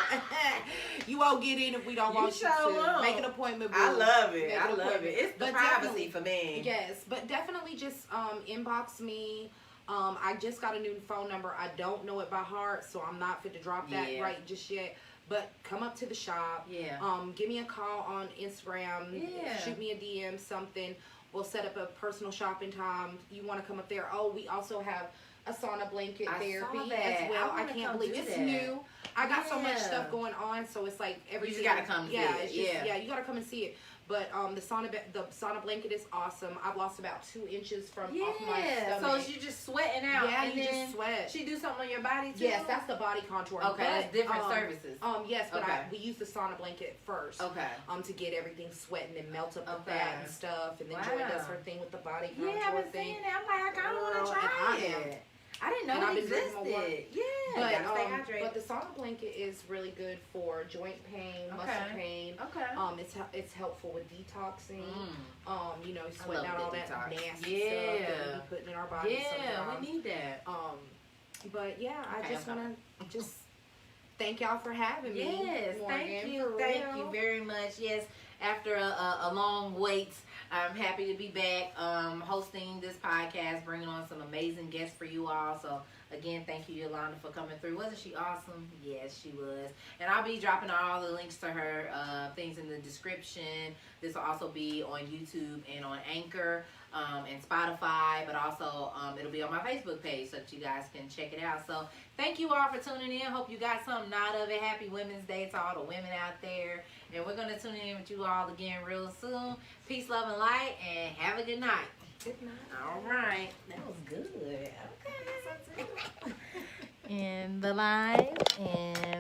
Speaker 2: You won't get in if we don't
Speaker 1: You
Speaker 2: want you
Speaker 1: sure
Speaker 2: to.
Speaker 1: won't.
Speaker 2: Make an appointment, boo.
Speaker 1: I love it.
Speaker 2: Make
Speaker 1: I
Speaker 2: an
Speaker 1: love
Speaker 2: appointment.
Speaker 1: it. It's the
Speaker 2: But
Speaker 1: privacy for me.
Speaker 2: Yes, but definitely just inbox me. I just got a new phone number. I don't know it by heart, so I'm not fit to drop that
Speaker 1: Yeah.
Speaker 2: right just yet. But come up to the shop.
Speaker 1: Yeah.
Speaker 2: Give me a call on Instagram.
Speaker 1: Yeah.
Speaker 2: Shoot me a DM, something. We'll set up a personal shopping time. You want to come up there? Oh, we also have a sauna blanket
Speaker 1: I
Speaker 2: therapy
Speaker 1: saw that.
Speaker 2: as well.
Speaker 1: I
Speaker 2: I
Speaker 1: wanna
Speaker 2: can't
Speaker 1: come
Speaker 2: believe
Speaker 1: do
Speaker 2: it's
Speaker 1: that.
Speaker 2: new. I got so much
Speaker 1: Yeah.
Speaker 2: stuff going on, so it's like everything.
Speaker 1: gotta come see it.
Speaker 2: It's just,
Speaker 1: Yeah.
Speaker 2: you gotta come and see it. But the sauna blanket is awesome. I've lost about 2 inches from off my
Speaker 1: Yeah. So
Speaker 2: stomach.
Speaker 1: you just sweating out.
Speaker 2: Yeah,
Speaker 1: and
Speaker 2: you
Speaker 1: then
Speaker 2: just sweat.
Speaker 1: She do something on your body too?
Speaker 2: Yes, that's the body contour.
Speaker 1: Okay, that's
Speaker 2: But,
Speaker 1: different services.
Speaker 2: Yes, but
Speaker 1: Okay.
Speaker 2: we use the sauna blanket first.
Speaker 1: Okay.
Speaker 2: To get everything sweating and melt up the
Speaker 1: Okay.
Speaker 2: fat and stuff, and then Joy does her thing with the body contour
Speaker 1: Yeah, I've been
Speaker 2: thing.
Speaker 1: seeing that. I'm like, I kind of want
Speaker 2: Girl,
Speaker 1: to
Speaker 2: and
Speaker 1: try
Speaker 2: I am.
Speaker 1: it. I didn't know
Speaker 2: And I've
Speaker 1: it
Speaker 2: been drinking my water.
Speaker 1: existed. Yeah.
Speaker 2: But
Speaker 1: Gotta stay hydrated.
Speaker 2: the sauna blanket is really good for joint pain, muscle
Speaker 1: Okay.
Speaker 2: pain.
Speaker 1: Okay.
Speaker 2: It's helpful with detoxing.
Speaker 1: I
Speaker 2: Sweating
Speaker 1: love
Speaker 2: out all
Speaker 1: the
Speaker 2: that
Speaker 1: detox.
Speaker 2: nasty
Speaker 1: Yeah.
Speaker 2: stuff that we be putting in our bodies
Speaker 1: Yeah,
Speaker 2: sometimes.
Speaker 1: we need that.
Speaker 2: But yeah, I
Speaker 1: Okay,
Speaker 2: just
Speaker 1: okay.
Speaker 2: want to just thank y'all for having me.
Speaker 1: Yes,
Speaker 2: Morgan,
Speaker 1: thank
Speaker 2: for
Speaker 1: you. Thank
Speaker 2: real.
Speaker 1: you very much. Yes, after a long wait, I'm happy to be back hosting this podcast, bringing on some amazing guests for you all. So, again, thank you, Yolanda, for coming through. Wasn't she awesome? Yes, she was. And I'll be dropping all the links to her things in the description. This will also be on YouTube and on Anchor and Spotify, but also it'll be on my Facebook page so that you guys can check it out. So thank you all for tuning in. Hope you got something out of it. Happy Women's Day to all the women out there. And we're going to tune in with you all again real soon. Peace, love, and light, and have a good night.
Speaker 2: Good night.
Speaker 1: All right. That was good. Okay. In the live and